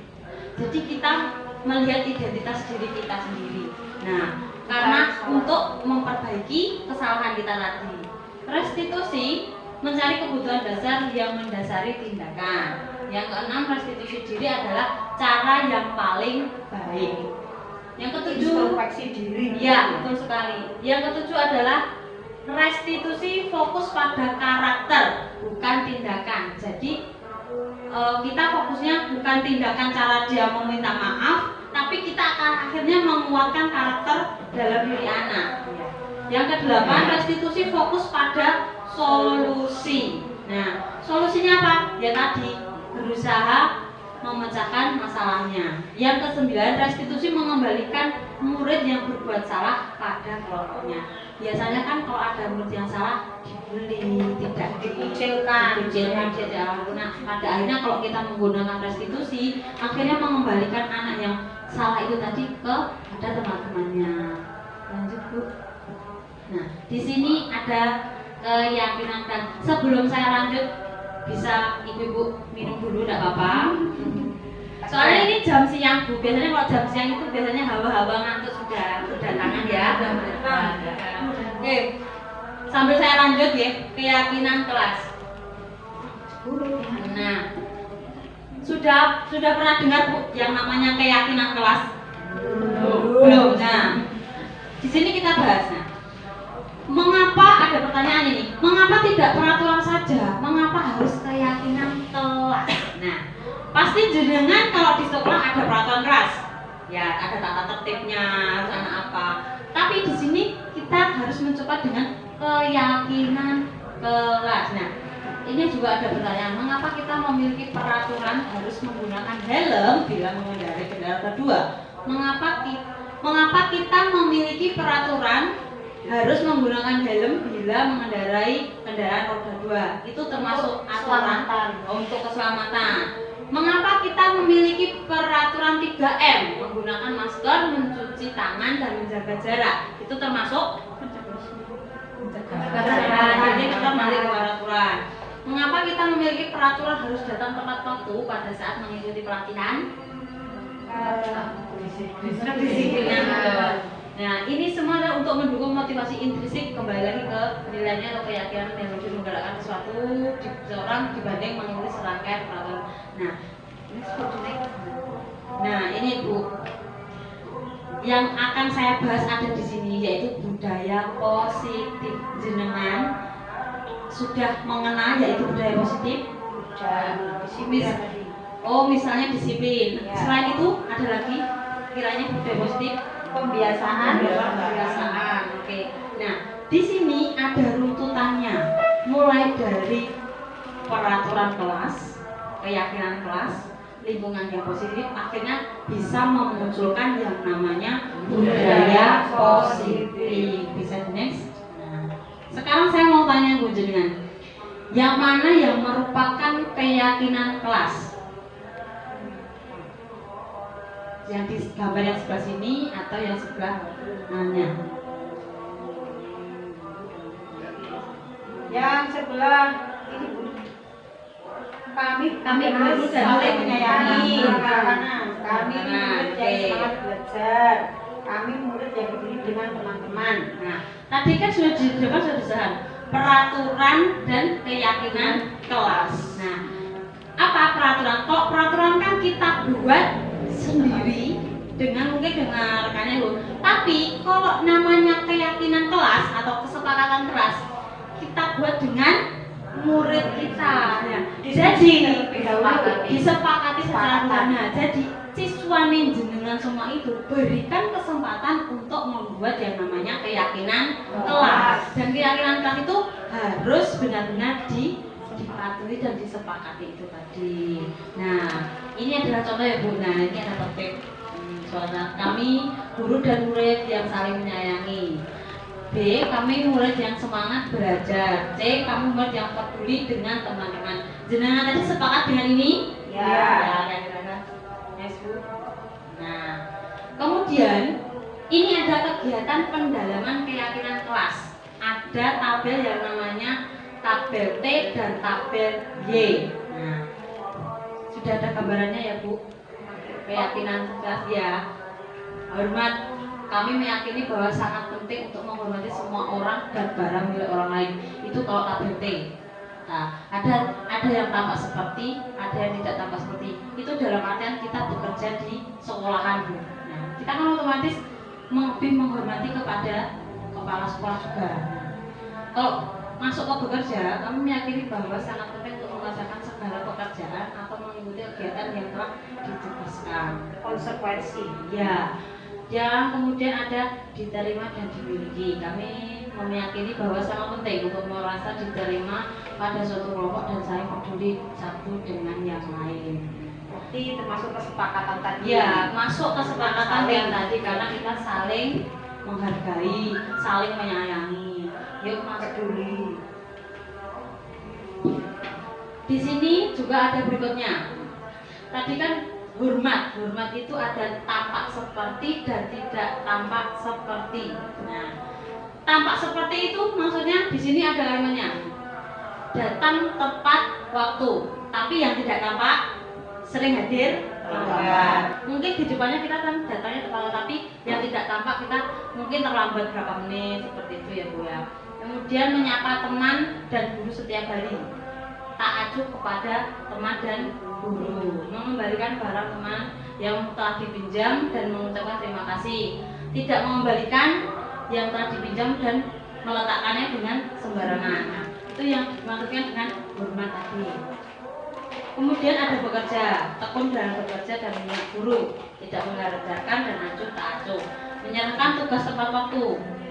Jadi kita melihat identitas diri kita sendiri. Nah, karena untuk memperbaiki kesalahan kita tadi. Restitusi mencari kebutuhan dasar yang mendasari tindakan. Yang keenam, restitusi diri adalah cara yang paling baik. Yang ketujuh, introspeksi diri. Ya, betul sekali. Yang ketujuh adalah restitusi fokus pada karakter, bukan tindakan. Jadi kita fokusnya bukan tindakan cara dia meminta maaf, tapi kita akan akhirnya menguatkan karakter dalam diri anak. Yang kedelapan, restitusi fokus pada solusi. Nah, solusinya apa? Ya tadi, berusaha memecahkan masalahnya. Yang kesembilan, restitusi mengembalikan murid yang berbuat salah pada kelompoknya. Biasanya kan kalau ada murid yang salah dibully, tidak Dikucilkan. tidak. Nah, pada akhirnya kalau kita menggunakan restitusi, akhirnya mengembalikan anak yang salah itu tadi pada teman-temannya. Lanjut, Bu. Nah, di sini ada keyakinan dan sebelum saya lanjut, bisa ibu-ibu minum dulu, tidak apa-apa. Soalnya ini jam siang, Bu. Biasanya kalau jam siang itu biasanya hawa-hawa ngantuk sudah tangan ya. Oke, sambil saya lanjut ya, keyakinan kelas. Nah, sudah pernah dengar, Bu, yang namanya keyakinan kelas? Belum. Nah, di sini kita bahas. Nah, mengapa ada pertanyaan ini? Mengapa tidak peraturan saja? Mengapa harus keyakinan kelas? Nah, pasti jenengan kalau di sekolah ada peraturan kelas, ya ada tata tertibnya, harus anak apa. Tapi di sini kita harus mencoba dengan keyakinan kelas. Nah, ini juga ada pertanyaan, mengapa kita memiliki peraturan harus menggunakan helm bila mengendarai kendaraan kedua? Mengapa kita memiliki peraturan harus menggunakan helm bila mengendarai kendaraan roda 2? Itu termasuk aturan untuk keselamatan. Mengapa kita memiliki peraturan 3M, menggunakan masker, mencuci tangan, dan menjaga jarak? Itu termasuk jadi kita balik ke peraturan. Mengapa kita memiliki peraturan harus datang tepat waktu pada saat mengikuti pelatihan? Kedisiplinan. Nah, ini semua adalah untuk mendukung motivasi intrinsik, kembali lagi ke nilainya atau keyakinan yang harus menggerakkan sesuatu di seorang dibanding mengikuti serangkaian peraturan. Nah, ini Bu, yang akan saya bahas ada di sini yaitu budaya positif. Jenengan sudah mengenal yaitu budaya positif? Misalnya disiplin. Selain itu ada lagi kiranya budaya positif? Pembiasaan. Oke. Nah, di sini ada runtutannya, mulai dari peraturan kelas, keyakinan kelas, lingkungan yang positif, akhirnya bisa memunculkan yang namanya budaya positif. Bisa next. Nah, sekarang saya mau tanya Bu jenengan, yang mana yang merupakan keyakinan kelas? Yang di gambar yang sebelah sini atau yang sebelah nanya? Yang sebelah ini Bu. Kami guru dan murid menyayangi anak-anak. Kami murid yang semangat belajar. Kami murid yang peduli dengan teman-teman. Nah, tadi kan sudah disebutkan peraturan dan keyakinan kelas. Nah, apa peraturan? Kalau peraturan kan kita buat sendiri mungkin dengan rekannya Bu. Tapi kalau namanya keyakinan kelas atau kesepakatan kelas, kita buat dengan murid kita. Nah, jadi disepakati secara benar. Jadi siswa jenengan semua itu berikan kesempatan untuk membuat yang namanya keyakinan kelas. Dan keyakinan kelas itu harus benar-benar dipatuhi dan disepakati itu tadi. Nah, ini adalah contoh ya Bu. Nah, ini ada topik soalnya kami guru dan murid yang saling menyayangi. B, kami murid yang semangat belajar. C, kami murid yang peduli dengan teman-teman. Jenengan tadi sepakat dengan ini? Ya. Yes, Bu. Nah, kemudian ini ada kegiatan pendalaman keyakinan kelas. Ada tabel yang namanya tabel T dan tabel Y. Nah, sudah ada gambarannya ya Bu? Keyakinan kelas ya. Hormat, kami meyakini bahwa sangat penting untuk menghormati semua orang dan barang milik orang lain. Itu kalau tabel T. Nah, ada yang tampak seperti, ada yang tidak tampak seperti. Itu dalam artian kita bekerja di sekolahan Bu. Nah, kita kan otomatis lebih menghormati kepada kepala sekolah juga. Nah, kalau masuk ke bekerja, kami meyakini bahwa sangat penting untuk melaksanakan segala pekerjaan atau mengikuti kegiatan yang telah ditugaskan. Konsekuensi. Ya, yang kemudian ada diterima dan dimiliki. Kami meyakini bahwa sangat penting untuk merasa diterima pada suatu kelompok dan saling peduli satu dengan yang lain. Berarti termasuk kesepakatan tadi. Ya, masuk kesepakatan yang tadi karena kita saling menghargai, saling menyayangi. Yuk masuk dulu. Di sini juga ada berikutnya. Tadi kan hormat. Hormat itu ada tampak seperti dan tidak tampak seperti. Nah, tampak seperti itu maksudnya di sini ada kalimatnya. Datang tepat waktu. Tapi yang tidak tampak sering hadir terlambat. Mungkin di depannya kita kan datangnya tepat, tapi yang tidak tampak kita mungkin terlambat berapa menit seperti itu ya Bu ya. Kemudian menyapa teman dan guru setiap hari. Tak acuh kepada teman dan guru. Mengembalikan barang teman yang telah dipinjam dan mengucapkan terima kasih. Tidak mengembalikan yang telah dipinjam dan meletakkannya dengan sembarangan. Nah, itu yang dimaksudkan dengan hormat tadi. Kemudian ada bekerja, tekun dalam bekerja dan menyimak guru, tidak mengerjakan dan acuh tak acuh, menyerahkan tugas tepat waktu,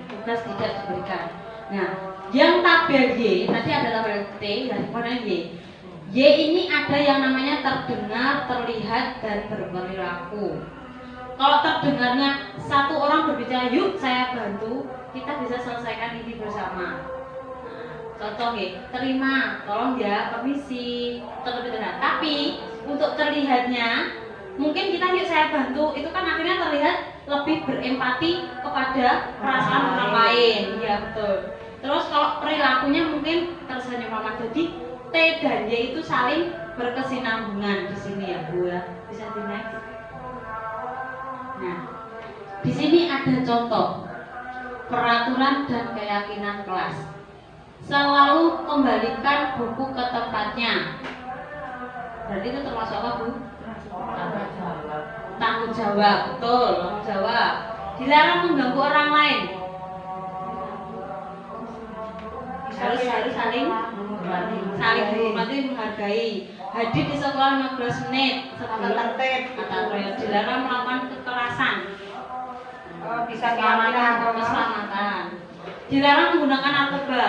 tugas tidak diberikan. Nah, yang tabel Y, tadi ada tabel T, dan kemudian Y. Y ini ada yang namanya terdengar, terlihat, dan berperilaku. Kalau terdengarnya satu orang berbicara, yuk saya bantu, kita bisa selesaikan ini bersama. Contoh ya, terima, tolong ya, permisi, terlebih dahulu. Tapi untuk terlihatnya, mungkin kita yuk saya bantu, itu kan akhirnya terlihat lebih berempati kepada perasaan orang lain. Ya betul. Terus kalau perilakunya mungkin tersenyum ramah. Jadi T dan Y itu saling berkesinambungan di sini ya Bu ya. Bisa di next. Nah, di sini ada contoh peraturan dan keyakinan kelas. Selalu kembalikan buku ke tempatnya. Berarti itu termasuk apa Bu? Tanggung jawab, betul, tanggung jawab. Dilarang mengganggu orang lain. Harus saling menghormati, menghargai. Hadir di sekolah 15 menit sebelum tertib. Dilarang melakukan kekerasan. Bisa Keselamatan. Dilarang menggunakan narkoba.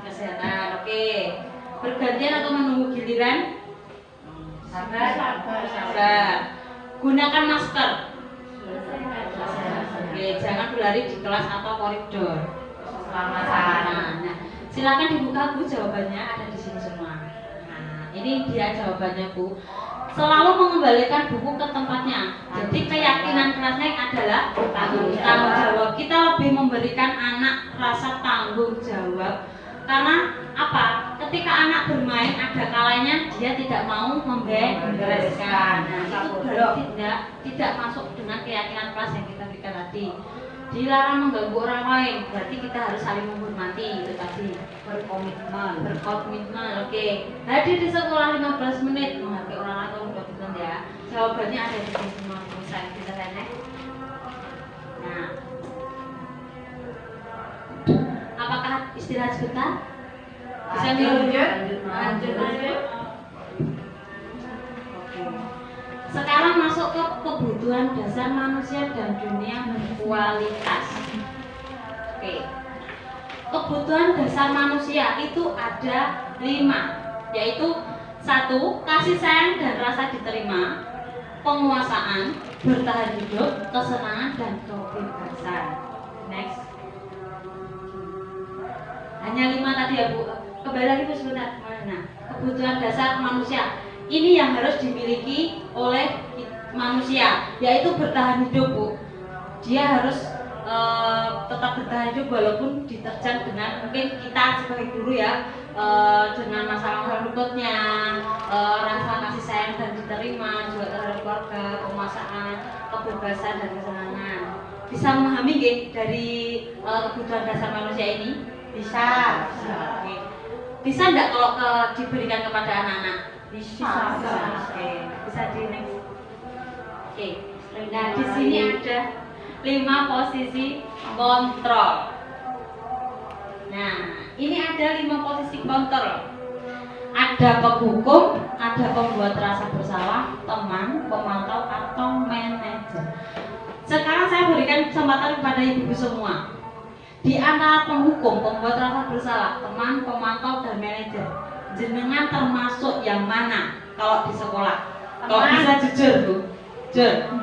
Kesehatan. Oke. Bergantian atau menunggu giliran? Sabar. Gunakan masker. Oke, jangan berlari di kelas atau koridor. Nah, silakan dibuka Bu, jawabannya ada di sini semua. Nah, ini dia jawabannya Bu. Selalu mengembalikan buku ke tempatnya. Jadi keyakinan kelasnya adalah tanggung jawab. Kita lebih memberikan anak rasa tanggung jawab. Karena apa? Ketika anak bermain ada kalanya dia tidak mau membereskan. Nah, itu berarti tidak masuk dengan keyakinan kelas yang kita berikan tadi. Dilarang mengganggu orang lain, berarti kita harus saling menghormati, itu tadi. Berkomitmen. Oke. Hadir di sekolah 15 menit, menghargai orang lain, berkomitmen ya. Jawabannya ada di sini semua. Bisa tanya. Nah, apakah istirahat sebentar? Bisa lanjut. Sekarang masuk ke kebutuhan dasar manusia dan dunia berkualitas. Oke. Kebutuhan dasar manusia itu ada 5, yaitu 1. Kasih sayang dan rasa diterima, penguasaan, bertahan hidup, kesenangan dan kebebasan. Next. Hanya 5 tadi ya Bu. Kembali lagi Bu sebentar. Nah, kebutuhan dasar manusia. Ini yang harus dimiliki oleh manusia, yaitu bertahan hidup Bu. Dia harus tetap bertahan hidup walaupun diterjang dengan mungkin kita sebagai guru ya dengan masalah berikutnya, rasa kasih sayang dan diterima juga terhadap keluarga, penguasaan, kebebasan dan kesenangan. Bisa memahami nggih dari kebutuhan dasar manusia ini? Bisa. Bisa enggak kalau diberikan kepada anak-anak? Bisa. Oke. Bisa di next. Oke. Nah, di sini ada 5 posisi kontrol. Nah, ini ada 5 posisi kontrol. Ada penghukum, ada pembuat rasa bersalah, teman, pemantau atau manajer. Sekarang saya berikan kesempatan kepada ibu-ibu semua. di antara penghukum, pembuat rasa bersalah, teman, pemantau, dan manajer, jenengan termasuk yang mana kalau di sekolah? Kalau bisa jujur Bu, jujur.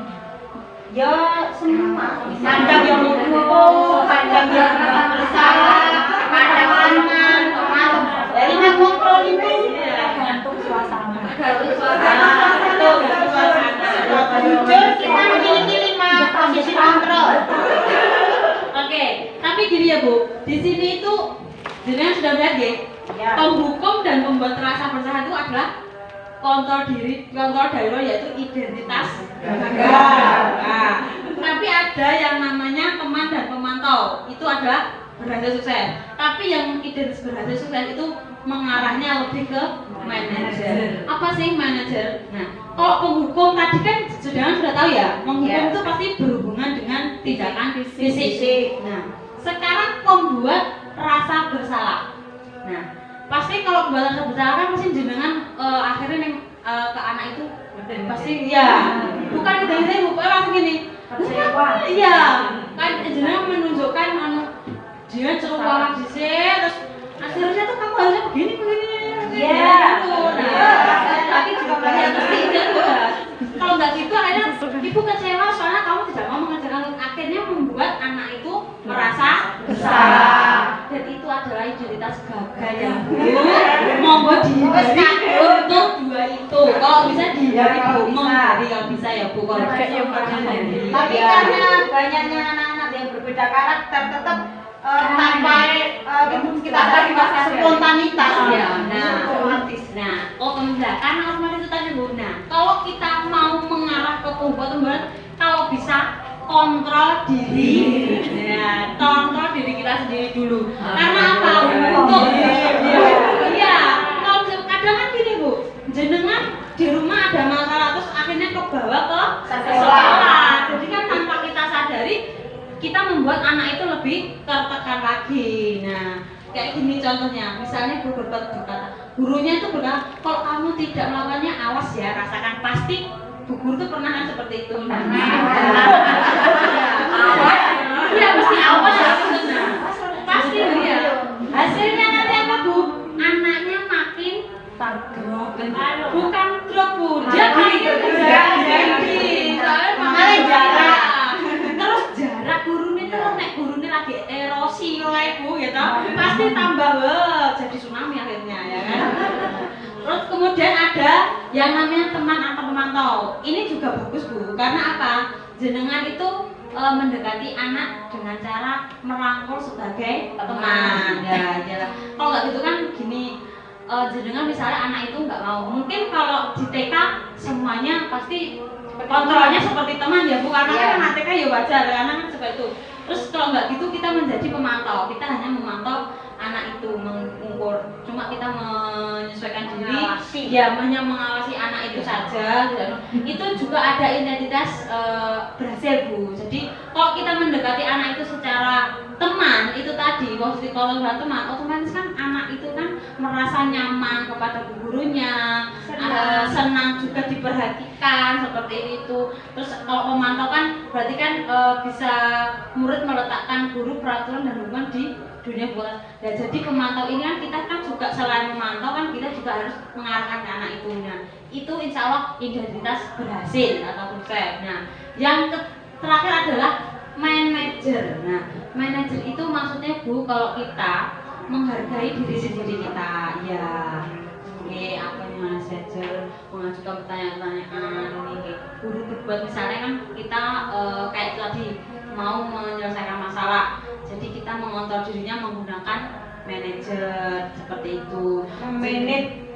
Ya semua. Kadang yang menghukum, kadang yang bersalah, kadang teman, jadi mengontrol itu. Tergantung suasana. Jujur kita memiliki 5 posisi kontrol. Oke, tapi gini ya Bu, di sini itu jenengan sudah melihat ya, Ya. penghukum dan pembuat rasa bersalah itu adalah kontrol diri, kontrol daerah yaitu identitas gagal. Nah, tapi ada yang namanya teman dan pemantau, itu adalah berhasil sukses. Tapi yang identitas berhasil sukses itu mengarahnya lebih ke manajer. Apa sih manajer? Nah, kalau penghukum tadi kan sudah tahu ya, menghukum itu pasti berhubungan dengan tindakan fisik. Nah, sekarang membuat rasa bersalah. Nah, pasti kalau membuat rasa bersalah kan pasti jenengan akhirnya yang ke anak itu pasti ya, bukan dari saya bukan langsung gini. Iya, kan jenengan menunjukkan dia celuar di sini, terus akhirnya tuh kamu harusnya begini. Iya. Tapi juga banyak kalau nggak gitu akhirnya ibu kecewa soalnya kamu tidak mau mengerjakan, akhirnya membuat anak itu merasa bersalah. Dan itu adalah identitas gagal yang monggo dihindari untuk 2 itu. Kalau bisa dihindari Bu, menghindari kalau bisa ya Bu. Kalau Tapi karena banyaknya anak-anak yang berbeda karakter tetap tanpa kita tadi spontanitas ya. Nah, karena otomatis itu tadi Bu. Nah, kalau kita mau mengarah ke pembuat, kalau bisa kontrol diri, ya, kontrol diri kita sendiri dulu. Karena apa? Untuk iya, kalau kadang kan gini Bu, jenengan di rumah ada masalah terus akhirnya kebawa ke sekolah. Jadi kan tanpa kita sadari, kita membuat anak itu lebih tertekan lagi. Nah, kayak gini contohnya, misalnya guru berkata, gurunya itu berkata, kalau kamu tidak melakukannya awas ya, rasakan. Pasti bu guru itu pernah kan seperti itu. Iya mesti awas ya, pasti ya. Hasilnya nanti apa Bu? Anaknya makin bukan drop Bu, dia makin jadi soalnya jarak. Terus jarak gurunya itu nek gurunya lagi erosi oleh Bu ya toh, pasti tambah jadi tsunami akhirnya ya kan. Terus kemudian ada yang namanya teman atau pemantau. Ini juga bagus Bu, karena apa? Jenengan itu mendekati anak dengan cara merangkul sebagai teman. Ya. Kalau nggak gitu kan gini, jenengan misalnya anak itu nggak mau. Mungkin kalau di TK semuanya pasti kontrolnya seperti teman ya Bu, karena kan anak TK ya wajar, karena kan seperti itu. Terus kalau nggak gitu kita menjadi pemantau, kita hanya memantau anak itu, mengukur, cuma kita menyesuaikan diri, ya hanya mengawasi anak itu saja. Itu juga ada identitas berhasil Bu. Jadi kalau kita mendekati anak itu secara teman, itu tadi positif kalau teman, otomatis kan anak itu kan merasa nyaman kepada gurunya, senang juga diperhatikan seperti itu. Terus kalau memantau kan berarti kan bisa murid meletakkan guru, peraturan dan hubungan di dunia buat. Ya, jadi pemantau ini kan kita kan juga selain memantau kan kita juga harus mengarahkan ke anak itu. Nah, itu insya Allah identitas berhasil atau sukses. Nah, yang terakhir adalah manajer. Nah, manajer itu maksudnya Bu, kalau kita menghargai diri sendiri kita, ya. Oke, apa yang manajer mengajukan pertanyaan-pertanyaan ini guru berbuat, misalnya kan kita kayak tadi mau menyelesaikan masalah, jadi kita mengontrol dirinya menggunakan manajer seperti itu. Manage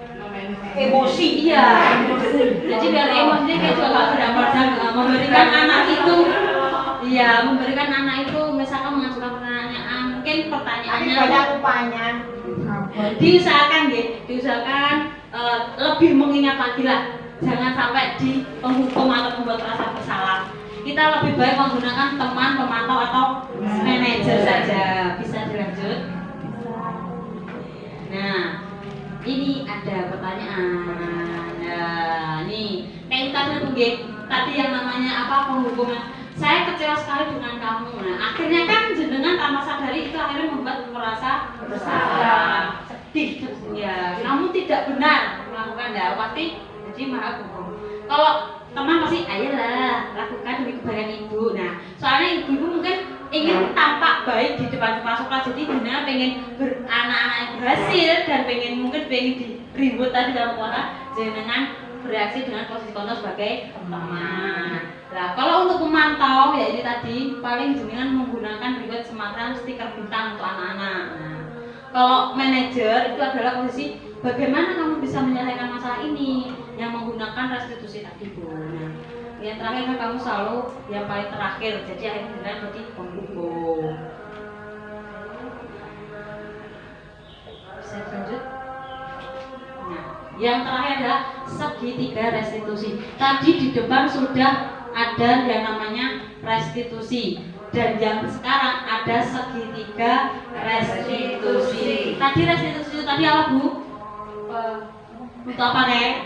emosi. Iya. Jadi biar emosinya kayak juga nggak berdampak, memberikan anak itu, iya, memberikan anak itu misalkan mengajukan pertanyaan, mungkin pertanyaannya banyak rupanya. diusahakan lebih mengingat lagi lah, jangan sampai di penghukum atau membuat rasa bersalah. Kita lebih baik menggunakan teman, pemantau atau manajer saja. Bisa dilanjut? Nah, ini ada pertanyaan. Nah, nih kayak tadi yang namanya apa penghukuman. saya kecewa sekali dengan kamu. Nah, akhirnya kan jenengan tanpa sadari itu akhirnya membuat merasa bersalah, sedih. Ya, kamu tidak benar melakukan ya, pasti jadi marah bohong. Kalau teman pasti ayolah lakukan demi kebaikan ibu. Nah, soalnya ibu mungkin ingin tampak baik di depan sekolah, jadi benar pengen anak-anak yang berhasil dan mungkin pengen di ribut tadi dalam sekolah, jenengan bereaksi dengan posisi kontrol sebagai teman. Nah, kalau untuk pemantau ya ini tadi paling jenengan menggunakan ribet semacam stiker bintang untuk anak-anak. Nah, kalau manajer itu adalah posisi bagaimana kamu bisa menyelesaikan masalah ini yang menggunakan restitusi tadi Bu. Nah, yang terakhir kan kamu selalu yang paling terakhir, jadi akhirnya jadi penghubung. Bisa lanjut? Nah, yang terakhir adalah segitiga restitusi. Tadi di depan sudah ada yang namanya restitusi dan yang sekarang ada segitiga restitusi. Tadi restitusi itu tadi apa Bu? Untuk apa nih?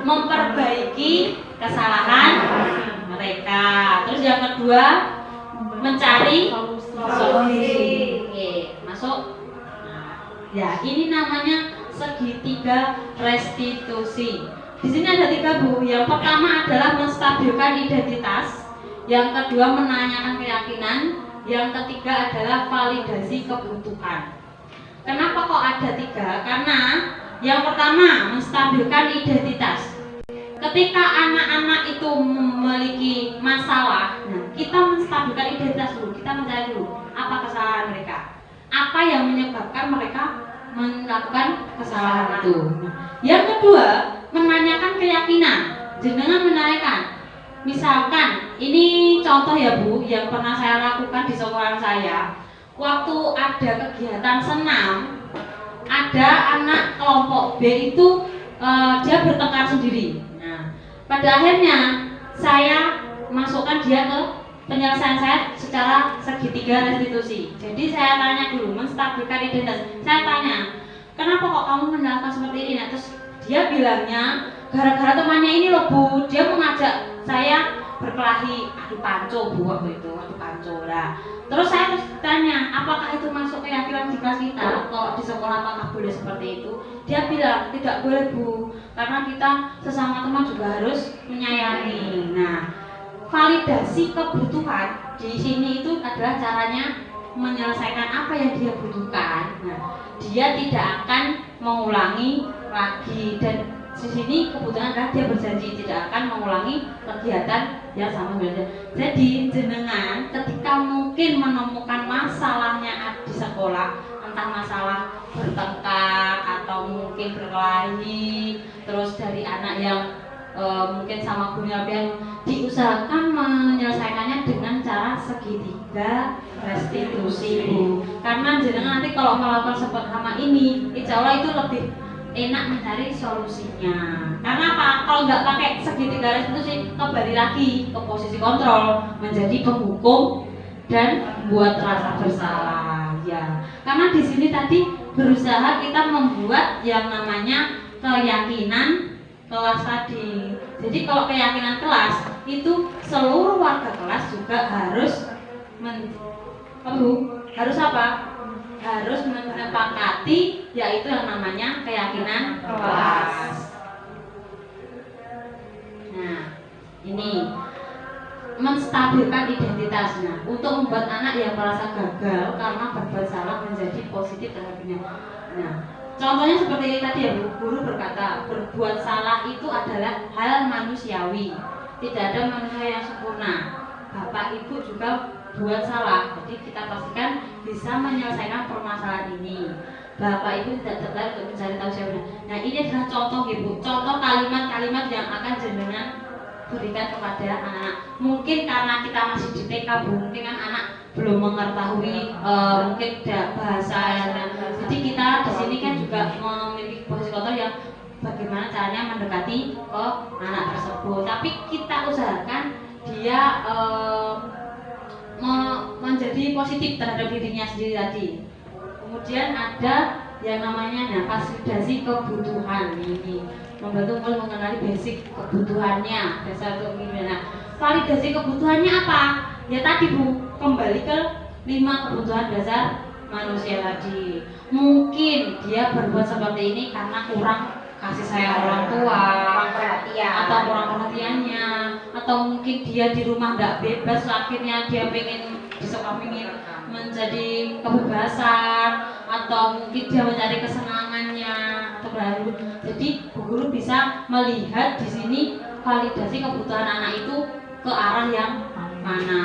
Memperbaiki kesalahan mereka. Terus yang kedua mencari solusi. Oke, masuk. Nah, ya ini namanya segitiga restitusi. Di sini ada 3 Bu. Yang pertama adalah menstabilkan identitas, yang kedua menanyakan keyakinan, yang ketiga adalah validasi kebutuhan. Kenapa kok ada 3? Karena yang pertama menstabilkan identitas. Ketika anak-anak itu memiliki masalah, nah kita menstabilkan identitas dulu, kita mencari dulu apa kesalahan mereka, apa yang menyebabkan mereka melakukan kesalahan itu. Yang kedua, menanyakan keyakinan. Jenengan menanyakan, misalkan ini contoh ya Bu, yang pernah saya lakukan di sekolahan saya. Waktu ada kegiatan senam, ada anak kelompok B itu dia bertengkar sendiri. Nah, pada akhirnya saya masukkan dia ke penyelesaian saya secara segitiga restitusi. Jadi saya tanya dulu, menstabilkan identitas. Saya tanya, kenapa kok kamu melakukan seperti ini? Nah, terus dia bilangnya gara-gara temannya ini loh Bu, dia mengajak saya berkelahi, adu panco Bu waktu itu, adu panco lah. Terus saya tanya, apakah itu masuk keyakinan di kelas kita? Kalau di sekolah apakah boleh seperti itu? Dia bilang tidak boleh Bu, karena kita sesama teman juga harus menyayangi. Nah, validasi kebutuhan di sini itu adalah caranya menyelesaikan apa yang dia butuhkan. Nah, dia tidak akan mengulangi lagi, dan di sini kebutuhan adalah dia berjanji tidak akan mengulangi kegiatan yang sama beda. Jadi jenengan ketika mungkin menemukan masalahnya di sekolah, entah masalah bertengkar atau mungkin berkelahi, terus dari anak yang mungkin sama gurunya diusahakan menyelesaikannya dengan cara segitiga restitusi Bu. Karena jenengan nanti kalau melakukan seperti sama ini, insya Allah itu lebih enak mencari solusinya. Karena apa? Kalau nggak pakai segitiga restitusi, kembali lagi ke posisi kontrol, menjadi penghukum dan membuat rasa bersalah. Ya, karena di sini tadi berusaha kita membuat yang namanya keyakinan kelas tadi. Jadi kalau keyakinan kelas itu seluruh warga kelas juga harus harus apa? Harus menyepakati, yaitu yang namanya keyakinan kelas. Nah, ini menstabilkan identitas. Nah, untuk membuat anak yang merasa gagal karena berbuat salah menjadi positif terhadapnya. Nah, contohnya seperti ini tadi ya Bu, guru berkata berbuat salah itu adalah hal manusiawi. Tidak ada manusia yang sempurna. Bapak Ibu juga buat salah, jadi kita pastikan bisa menyelesaikan permasalahan ini. Bapak Ibu tidak tertarik untuk mencari tahu siapa. Nah, ini adalah contoh Ibu, contoh kalimat-kalimat yang akan jenengan berikan kepada anak-anak. Mungkin karena kita masih di TK Bu, mungkin kan anak belum mengetahui mungkin bahasa. Jadi kita di sini kan juga memiliki posisi kontrol yang bagaimana caranya mendekati ke anak tersebut. Tapi kita usahakan dia menjadi positif terhadap dirinya sendiri tadi. Kemudian ada yang namanya fasilitasi kebutuhan ini. membantu mengenali basic kebutuhannya, dasar untuk gimana. Nah, validasi kebutuhannya apa? Ya tadi Bu, kembali ke 5 kebutuhan dasar manusia tadi. Mungkin dia berbuat seperti ini karena kurang kasih sayang orang tua, Kurang perhatian. atau kurang perhatiannya, atau mungkin dia di rumah nggak bebas, akhirnya dia pengen menjadi kebebasan, atau mungkin dia mencari kesenangannya atau baru. Jadi Bu Guru bisa melihat di sini validasi kebutuhan anak itu ke arah yang mana.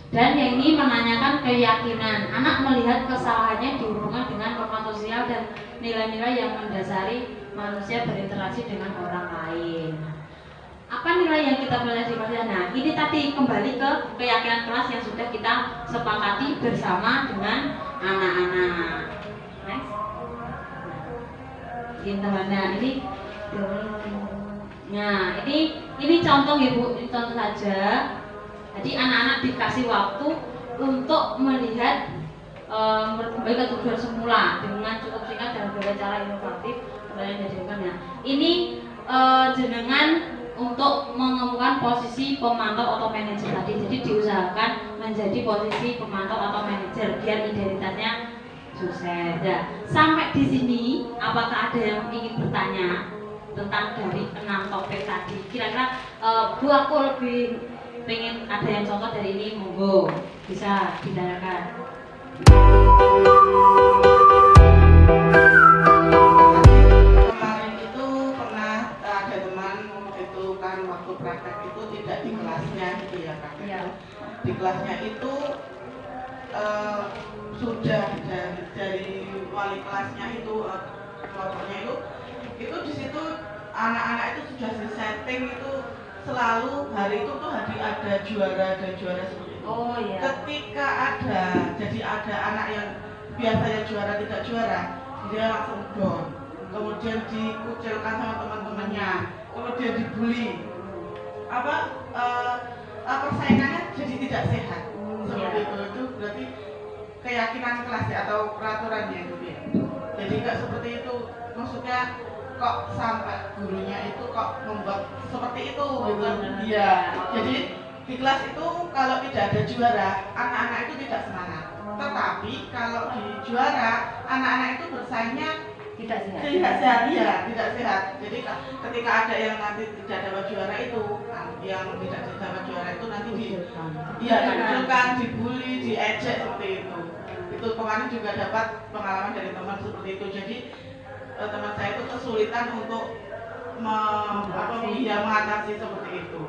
Dan yang ini menanyakan keyakinan. Anak melihat kesalahannya dihubungkan dengan norma sosial dan nilai-nilai yang mendasari manusia berinteraksi dengan orang lain. Apa nilai yang kita pelajari di kelas? Nah, ini tadi kembali ke keyakinan kelas yang sudah kita sepakati bersama dengan anak-anak. Next. Nah, ini contoh ya Bu, ini contoh saja. Jadi anak-anak dikasih waktu untuk melihat kembali ke tujuan semula dengan cukup singkat dan berbagai cara inovatif pertanyaan yang diajukan. Nah, ini jenengan untuk menemukan posisi pemantau atau manajer tadi. Jadi diusahakan menjadi posisi pemantau atau manajer biar identitasnya sukses. Nah, sampai di sini apakah ada yang ingin bertanya tentang dari 6 topik tadi? Kira-kira Bu, aku lebih pengen ada yang contoh dari ini, monggo bisa ditanyakan. Kemarin itu pernah ada teman itu kan waktu praktek itu tidak di kelasnya gitu ya Kak. Iya. Di kelasnya itu sudah dari wali kelasnya itu kelompoknya itu di situ anak-anak itu sudah setting itu selalu hari itu tuh ada juara dan juara seperti itu. Oh iya. Ketika jadi ada anak yang biasanya juara tidak juara, dia langsung down. Kemudian dikucilkan sama teman-temannya, kemudian dibully. Persaingannya jadi tidak sehat. Seperti itu berarti keyakinan kelas ya, atau peraturannya itu ya. Jadi nggak seperti itu. Maksudnya kok sampai gurunya itu kok membuat seperti itu gitu. Iya. Jadi di kelas itu kalau tidak ada juara, anak-anak itu tidak semangat. Tetapi kalau di juara, anak-anak itu bersaingnya Tidak sehat. tidak sehat, ya, tidak sehat. Jadi ketika ada yang nanti tidak dapat juara itu, yang tidak dapat juara itu nanti dikucilkan, dibully, diejek seperti itu. Itu kemarin juga dapat pengalaman dari teman seperti itu. Jadi teman saya itu kesulitan untuk mengatasi seperti itu.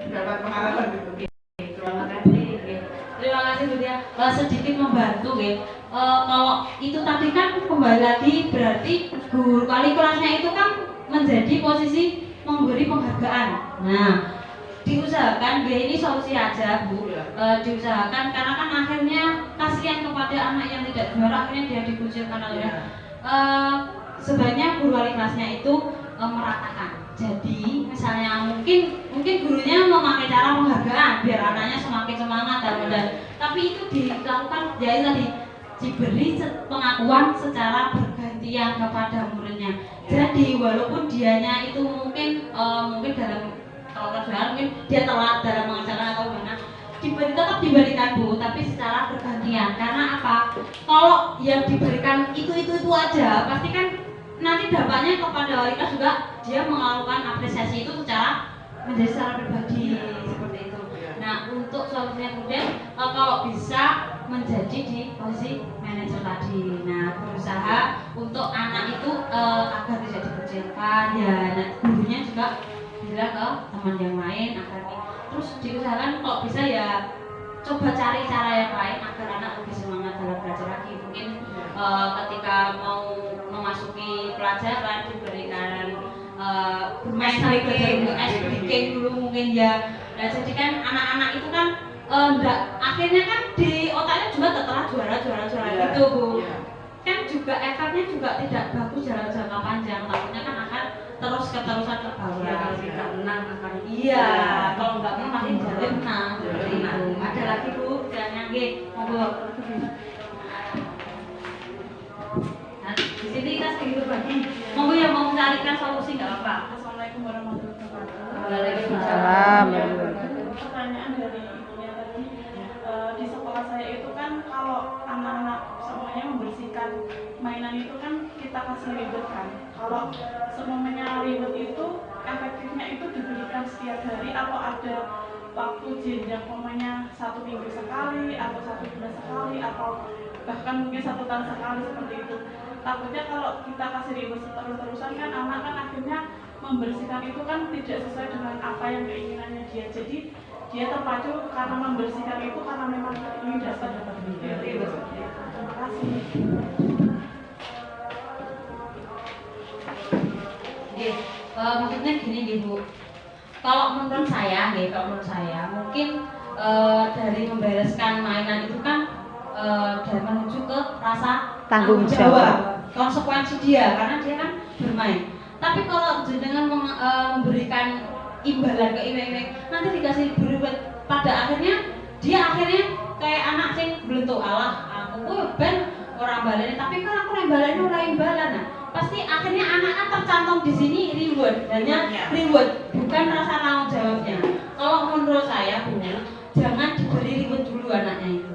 Dapat pengalaman gitu. Terima kasih. Terima kasih Bu Dia. Sedikit membantu ya. Kalau itu tadi kan kembali lagi berarti guru wali kelasnya itu kan menjadi posisi memberi penghargaan. Nah, diusahakan ya ini solusi aja Bu. Diusahakan karena kan akhirnya kasihan kepada anak yang tidak juara, akhirnya dia dikucilkan oleh sebaiknya guru wali kelasnya itu meratakan. Jadi misalnya mungkin gurunya memakai cara penghargaan biar anaknya semakin semangat dan tapi itu dilakukan ya tadi diberi pengakuan secara bergantian kepada muridnya. Jadi walaupun dianya itu mungkin dalam kalau kerjaan mungkin dia telat dalam mengajarkan atau gimana, tetap diberikan Bu, tapi secara bergantian. Karena apa? Kalau yang diberikan itu aja, pasti kan nanti dampaknya kepada wali kelas juga dia melakukan apresiasi itu menjadi secara pribadi seperti itu. Nah, untuk solusinya kemudian kalau bisa menjadi di posisi manajer tadi. Nah, berusaha untuk anak itu agar tidak dikucilkan ya. Nah, gurunya juga bilang ke teman yang lain agar terus diusahakan kalau bisa ya coba cari cara yang lain agar anak lebih semangat dalam belajar lagi. Mungkin ketika mau memasuki pelajaran diberikan bermain ice breaking dulu mungkin ya. Nah, jadi kan anak-anak itu kan akhirnya kan di otaknya juga setelah juara gitu Bu. Kan juga efeknya juga tidak bagus dalam jangka panjang, takutnya kan akan keterusan ke bawah. Kalau tidak menang akan Kalau nggak menang pasti jadi menang. Seperti itu. Ada lagi Bu, jangan monggo. Nah, di sini kita sedikit berbagi Monggo yang mau mencarikan solusi nggak apa-apa. Assalamualaikum warahmatullahi wabarakatuh. Waalaikumsalam. Pertanyaan dari ibunya tadi, di sekolah saya itu kan kalau anak-anak semuanya membersihkan mainan itu kan kita kasih reward kan. Kalau semuanya reward itu efektifnya itu diberikan setiap hari atau ada waktu jenjang umpamanya 1 minggu sekali atau 1 bulan sekali atau bahkan mungkin 1 tahun sekali seperti itu. Takutnya kalau kita kasih reward terus-terusan kan anak kan akhirnya membersihkan itu kan tidak sesuai dengan apa yang keinginannya dia. Jadi dia terpacu karena membersihkan itu karena memang ingin dapat reward. Terima kasih. Maksudnya gini nih Bu. Kalau menurut saya mungkin dari membereskan mainan itu kan dari menuju ke rasa tanggung jawab, konsekuensi dia karena dia kan bermain. Tapi kalau jenengan memberikan imbalan ke imeng-imeng nanti dikasih reward, pada akhirnya dia kayak anak sing blentuk, Allah aku ben orang baleni tapi kan aku baleni ora imbalan. Nah, pasti akhirnya anak tercantum di sini reward, hanya reward bukan rasa tanggung jawabnya. Kalau menurut saya Bu, jangan diberi reward dulu anaknya itu.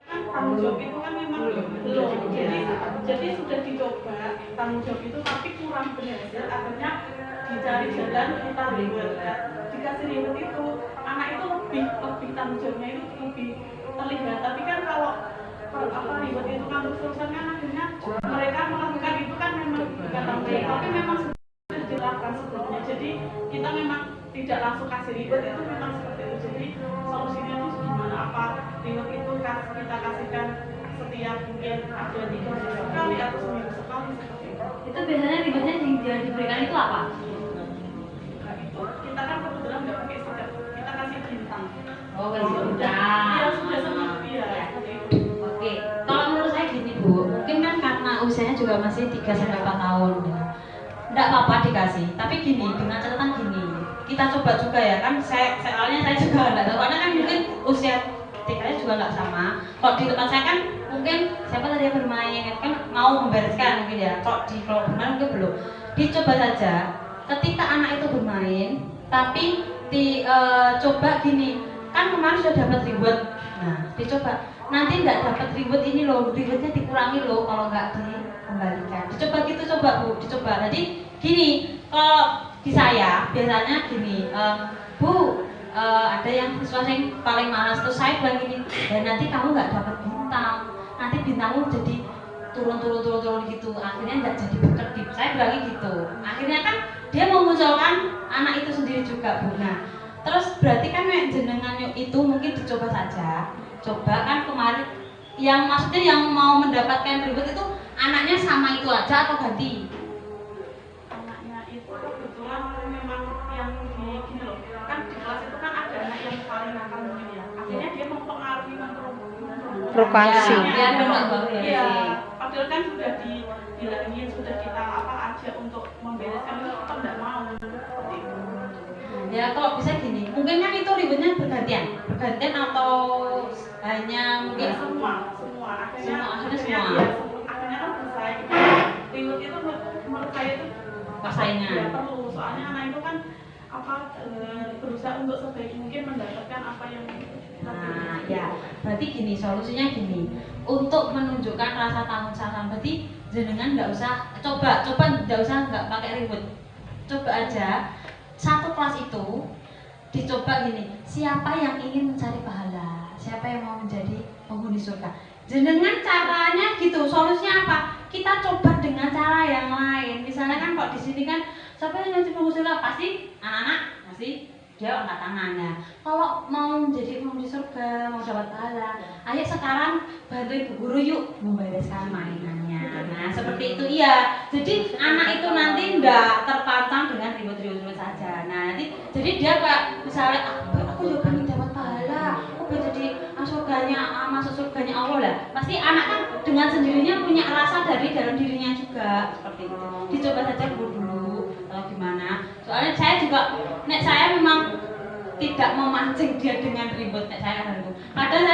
Tanggung jawab itu kan memang belum, jadi sudah dicoba tanggung jawab itu tapi kurang berhasil, akhirnya dicari jalan kita reward. Dikasih reward itu anak itu lebih tanggung jawabnya itu lebih terlihat. Tapi kan kalau reward itu kan terus-terusan kan akhirnya mereka melakukan itu kan memang bukan tanggung jawab tapi memang sudah dilakukan sebelumnya. Jadi kita memang tidak langsung kasih reward, itu memang seperti itu. Jadi solusinya itu gimana? Apa reward itu kita kasihkan setiap mungkin ada 3 hari sekali atau seminggu sekali seperti itu? Itu biasanya rewardnya yang diberikan itu apa? Nah, itu kita kan kebetulan nggak pakai stiker, kita kasih bintang. Oh, kasih bintang. Iya, sudah seperti ya. Seperti itu. Oke, kalau menurut saya gini Bu, mungkin kan karena usianya juga masih 3-4 tahun ya. Nggak apa-apa dikasih, tapi gini, dengan catatan gini, kita coba juga ya kan, soalnya saya juga nggak tahu, karena kan mungkin usia tingkatnya juga nggak sama. Kalau di tempat saya kan mungkin siapa tadi yang bermain kan mau membereskan mungkin ya, kalau bermain mungkin belum. Dicoba saja, ketika anak itu bermain, tapi coba gini, kan kemarin sudah dapat reward, nah dicoba nanti nggak dapat reward ini loh, rewardnya dikurangi loh kalau nggak dikembalikan. Dicoba gitu, coba Bu, dicoba. Jadi gini, kalau di saya biasanya gini, Bu, ada yang siswa yang paling malas tuh saya bilang gini, dan nanti kamu nggak dapat bintang, nanti bintangmu jadi turun gitu, akhirnya nggak jadi berkedip. Saya bilangnya gitu. Akhirnya kan dia memunculkan anak itu sendiri juga Bu. Nah, terus berarti kan jenengan itu mungkin dicoba saja. Coba kan kemarin yang maksudnya yang mau mendapatkan reward itu anaknya sama itu aja atau ganti? Anaknya itu kebetulan memang yang gini loh, kan di kelas itu kan ada anak yang paling nakal mungkin ya, akhirnya dia mempengaruhi Provokasi. Ya, iya, padahal kan sudah dibilangin, sudah kita aja untuk membereskan itu tetap tidak mau seperti itu. Ya kalau bisa gini, mungkin kan itu rewardnya bergantian atau hanya mungkin Semua akhirnya semua. Akhirnya kan bersaing. Reward itu menurut saya itu persaingan. ya perlu, soalnya anak itu kan berusaha untuk sebaik mungkin mendapatkan apa yang Nah, ya, berarti gini, solusinya gini. Untuk menunjukkan rasa tanggung jawab, berarti jenengan nggak usah coba nggak pakai reward. Coba aja satu kelas itu dicoba gini, siapa yang ingin mencari pahala, siapa yang mau menjadi penghuni surga. Jenengan caranya gitu, solusinya apa? Kita coba dengan cara yang lain. Misalnya kan kok di sini kan siapa yang menjadi penghuni surga, pasti anak-anak pasti dia angkat tangannya. Kalau mau menjadi penghuni surga, mau dapat pahala, ayo sekarang bantu ibu guru yuk membereskan mainannya. Nah seperti itu iya. Jadi anak itu nanti enggak terpancang dengan ribut-ribut saja. Nah nanti jadi dia kayak misalnya aku juga pengen dapat pahala, aku pengen jadi masuk surganya Allah lah. Pasti anak kan dengan sendirinya punya rasa dari dalam dirinya juga seperti itu. Dicoba saja dulu atau gimana. Soalnya saya juga saya memang tidak memancing dia dengan ribut. Kadang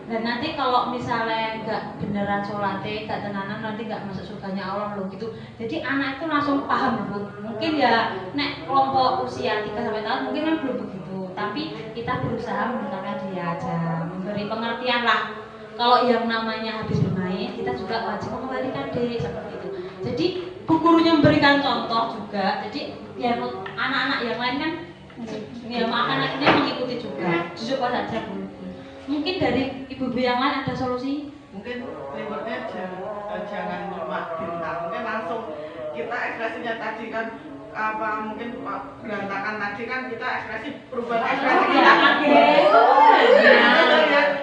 dan nanti kalau misalnya nggak beneran sholatnya, nggak tenanan, nanti nggak masuk surganya Allah loh gitu. Jadi anak itu langsung paham Bu. Mungkin ya nek kelompok usia 3 sampai tahun mungkin kan belum begitu, tapi kita berusaha mendengarkan dia aja, memberi pengertian lah. Kalau yang namanya habis bermain, kita juga wajib mengembalikan diri seperti itu. Jadi gurunya memberikan contoh juga. Jadi ya anak-anak yang lain kan ya anak-anaknya mengikuti juga. Dicoba saja Bu. Mungkin dari ibu-ibu yang lain ada solusi? Mungkin ributnya jangan cuma bintang, mungkin langsung kita ekspresinya tadi kan apa mungkin berantakan tadi kan kita ekspresi perubahan ekspresi kita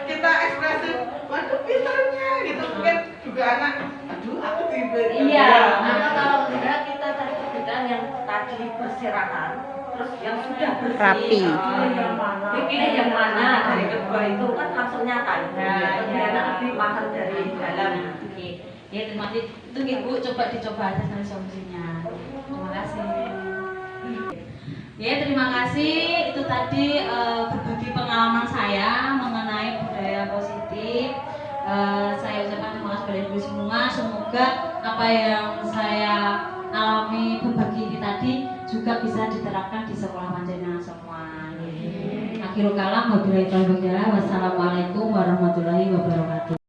kita ekspresi waduh pinternya gitu mungkin juga anak aduh aku diberi Kalau enggak kita cari kebijakan yang tadi berserakan, terus yang sudah bersih. Rapi. Pilih yang mana dari kedua itu kan langsung nyata. Biar lebih mahal dari dalam. Oke. Ya terima kasih. Itu Ibu coba dicoba aja nanti solusinya. Terima kasih. Ya terima kasih. Itu tadi berbagi pengalaman saya mengenai budaya positif. Saya ucapkan terima kasih kepada ibu semua. Semoga apa yang saya alami berbagi ini tadi juga bisa diterapkan di sekolah panjenengan semua. Akhirul kalam wabillahi taufiq. Wassalamualaikum warahmatullahi wabarakatuh.